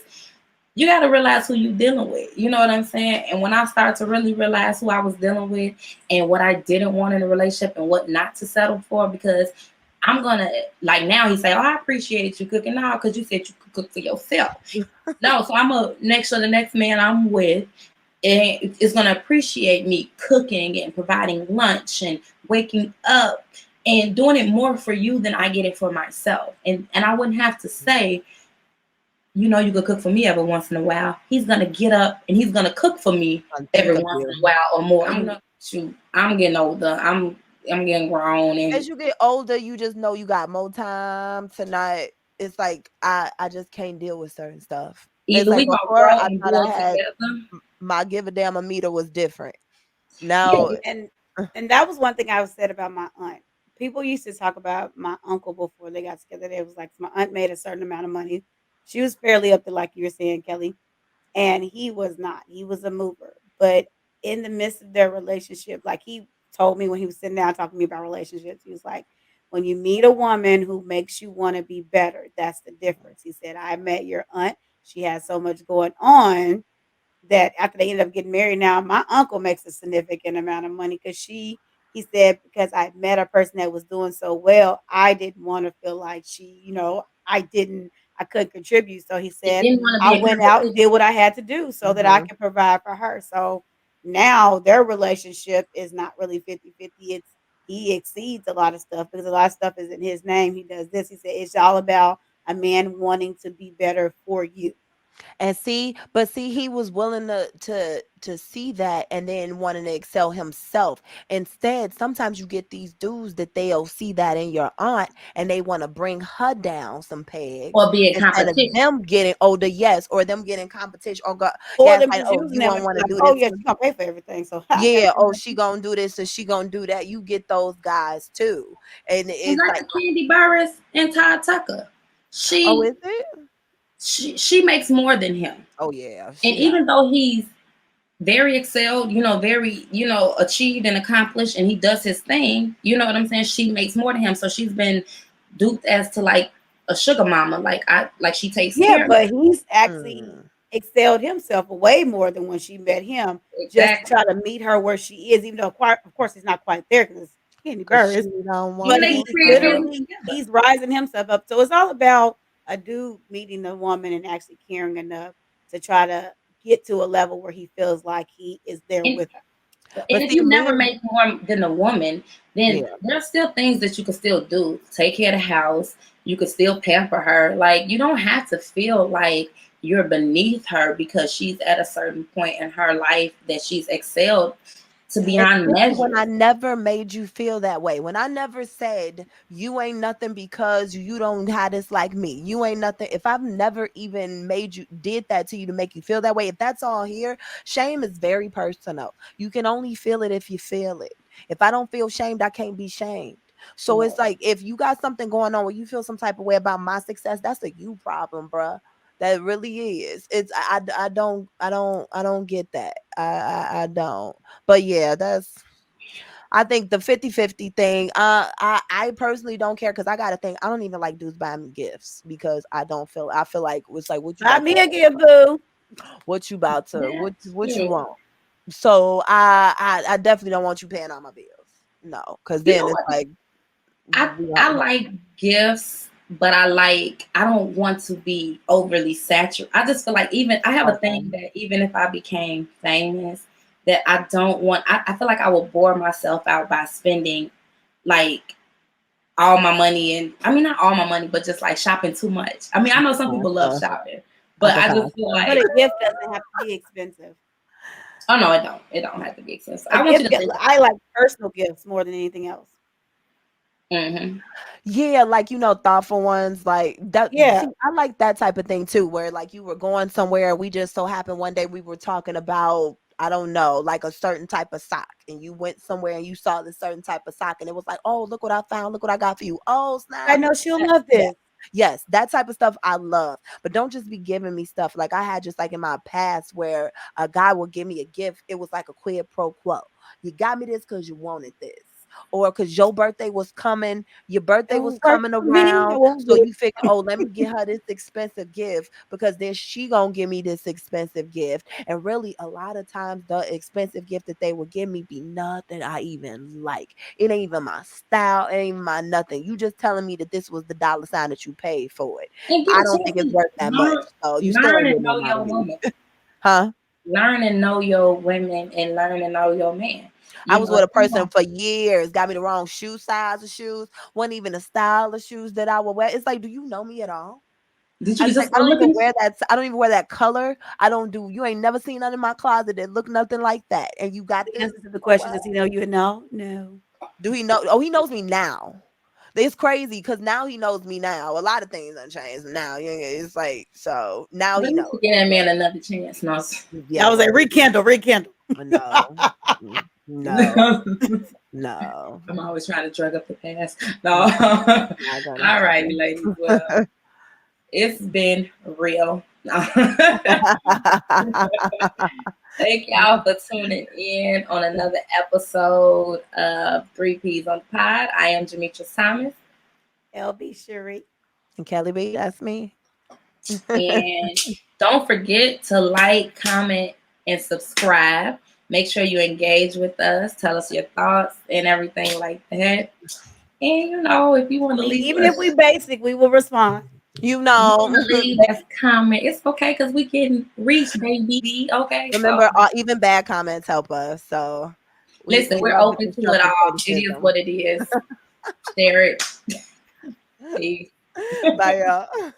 S1: you got to realize who you're dealing with. You know what I'm saying? And when I started to really realize who I was dealing with and what I didn't want in a relationship and what not to settle for, because I'm going to, like now he say, oh, I appreciate you cooking now because you said you could cook for yourself. No, so I'm going to make sure the next man I'm with is going to appreciate me cooking and providing lunch and waking up and doing it more for you than I get it for myself. And I wouldn't have to say, you could cook for me every once in a while. He's going to get up and he's going to cook for me every once in a while or more. I'm getting older. I'm getting grown. And
S3: as you get older, you just know you got more time to not. It's like I just can't deal with certain stuff.
S1: Either
S3: It's like
S1: we gonna
S3: before
S1: grow
S3: I
S1: and
S3: thought I
S1: build
S3: had
S1: together.
S3: my give a damn a meter was different.
S2: Yeah,
S3: Now,
S2: and that was one thing I was said about my aunt. People used to talk about my uncle before they got together. It was like my aunt made a certain amount of money. She was fairly up to, like you were saying, Kelly, and he was not. He was a mover, but in the midst of their relationship, like he told me when he was sitting down talking to me about relationships, he was like, when you meet a woman who makes you want to be better, that's the difference. He said, I met your aunt. She has so much going on that after they ended up getting married, now my uncle makes a significant amount of money because he said, because I met a person that was doing so well, I didn't want to feel like I couldn't contribute. So he
S1: She
S2: said,
S1: didn't want to
S2: I
S1: be a
S2: went out and
S1: competition.
S2: did what I had to do so that I could provide for her. So now their relationship is not really 50-50. It's he exceeds a lot of stuff because a lot of stuff is in his name. He does this. He said it's all about a man wanting to be better for you.
S3: And see, he was willing to see that and then wanting to excel himself. Instead, sometimes you get these dudes that they'll see that in your aunt and they want to bring her down some pegs
S1: Or be a
S3: instead of
S1: competition.
S3: them getting older, yes, or them getting competition or
S2: Or
S3: gas
S2: them
S3: like,
S2: just
S3: oh,
S2: using
S3: you
S2: them
S3: don't
S2: and be
S3: want to
S2: like,
S3: do
S2: oh
S3: this.
S2: yeah, she's gonna pay for everything. So I gotta
S3: Yeah,
S2: pay
S3: oh,
S2: her.
S3: she gonna do this and she gonna do that. You get those guys too. And
S1: And
S3: it's
S1: like
S3: like,
S1: the Candy Burris and Todd Tucker.
S3: oh,
S1: She
S3: is it?
S1: she makes more than him.
S3: Oh yeah,
S1: And
S3: she has.
S1: even though he's very excelled, very, achieved and accomplished, and he does his thing, you know what I'm saying? She makes more than him. So she's been duped as to like a sugar mama. Like she takes
S2: Yeah,
S1: care of
S2: but
S1: him.
S2: he's actually
S3: Mm.
S2: excelled himself way more than when she met him, just to
S1: Exactly.
S2: try to meet her where she is, even though of course he's not quite there because it's Candy
S3: 'Cause she
S2: Burris.
S3: don't
S1: Even
S2: But
S3: want
S1: they
S3: no
S2: he's
S1: create
S3: smoke.
S1: business
S2: literally
S1: together.
S2: he's rising himself up. So it's all about a dude meeting a woman and actually caring enough to try to get to a level where he feels like he is there
S1: And
S2: with her.
S1: And
S3: But
S1: if
S3: see,
S1: you never
S3: men,
S1: make more than a woman, then
S3: yeah.
S1: there's still things that you can still do. Take care of the house. You could still pamper her. Like, you don't have to feel like you're beneath her because she's at a certain point in her life that she's excelled to beyond
S3: Especially when
S1: measure.
S3: I never made you feel that way. When I never said you ain't nothing because you don't have this like me. You ain't nothing. If I've never even did that to you to make you feel that way, if that's all here, shame is very personal. You can only feel it if you feel it. If I don't feel shamed, I can't be shamed. So
S1: Right.
S3: it's like if you got something going on where you feel some type of way about my success, that's a you problem, bruh. That really is. It's I don't get that. I don't. But yeah, I think the 50-50 thing, I personally don't care because I got to think I don't even like dudes buying me gifts because I feel like it's like what you
S2: Buy
S3: about
S2: me
S3: to
S2: a gift, boo.
S3: what you about to
S1: That's
S3: what you
S1: true.
S3: want. So I definitely don't want you paying all my bills. No, because
S1: You
S3: then
S1: know
S3: it's
S1: what?
S3: like
S1: I like gifts, but I don't want to be overly saturated. I just feel like even I have a
S3: okay.
S1: thing that even if I became famous, that I don't want I feel like I will bore myself out by spending like all my money, and I mean not all my money, but just like shopping too much. I mean, I know some people love shopping, but I
S3: Okay.
S1: just feel
S2: But
S1: like,
S2: a gift doesn't have to be expensive.
S1: oh no, it don't. It don't have to be expensive.
S2: A
S1: I want you
S2: gift,
S1: to think
S2: I
S1: about
S2: like personal gifts more than anything else.
S1: it. Hmm.
S3: Yeah, like thoughtful ones like that.
S2: Yeah.
S3: See, I like that type of thing too, where like you were going somewhere, we just so happened one day we were talking about I don't know, like a certain type of sock, and you went somewhere and you saw this certain type of sock, and it was like, oh, look what I found, look what I got for you. Oh,
S2: I
S3: snap!
S2: know she'll
S3: That-
S2: love
S3: Yeah,
S2: this.
S3: yes, that type of stuff I love, but don't just be giving me stuff like I had just like in my past where a guy would give me a gift. It was like a quid pro quo. You got me this because you wanted this. Or because your birthday was coming, your birthday
S2: It
S3: was
S2: will work
S3: coming
S2: for me. I
S3: around.
S2: won't
S3: So
S2: do
S3: you figure, oh, let me get her this expensive gift because then she gonna give me this expensive gift. And really, a lot of times the expensive gift that they will give me be nothing I even like. It ain't even my style, it ain't even my nothing. You just telling me that this was the dollar sign that you paid for it.
S1: And get
S3: I
S1: a
S3: don't
S1: chance
S3: think it's
S1: to
S3: worth that much. So you still
S1: learn
S3: ain't
S1: and
S3: getting
S1: know
S3: nothing out
S1: your
S3: of me.
S1: woman.
S3: Huh?
S1: Learn and know your women and learn and know your man.
S3: I
S1: You
S3: was
S1: know,
S3: with a person for years, got me the wrong shoe size of shoes, wasn't even the style of shoes that I would wear. It's like, do you know me at all?
S1: did
S3: I
S1: you
S3: was like,
S1: just go looking?
S3: I don't even wear that color. You ain't never seen none in my closet that look nothing like that. And you got
S2: the
S3: this?
S2: answer to the
S3: For
S2: question.
S3: what?
S2: Does he know you? No, no.
S3: Do he know? Oh, he knows me now. It's crazy because now he knows me now. A lot of things unchanged now. Yeah, it's like, so now
S1: Let
S3: he
S1: me
S3: knows.
S1: give that man another chance. No.
S2: I
S3: Yeah,
S2: was like, rekindle, rekindle.
S3: no, no, no.
S1: I'm always trying to drug up the past. No.
S3: Not gonna
S1: All right,
S3: happen.
S1: ladies. Well, it's been real. Thank y'all for tuning in on another episode of 3Ps on the Pod. I am JametriceThomas.
S2: L.B.Shari.
S3: And KellyBThat'SMe.
S1: And don't forget to like, comment, and subscribe. Make sure you engage with us. Tell us your thoughts and everything like that. And if you want to leave,
S2: even if we basic, we will respond.
S1: leave us comment. It's okay because we can reach baby. Okay.
S3: Remember, even bad comments help us. So
S1: listen, we're open to it all. It is what it is. Share it. Peace.
S3: Bye, y'all.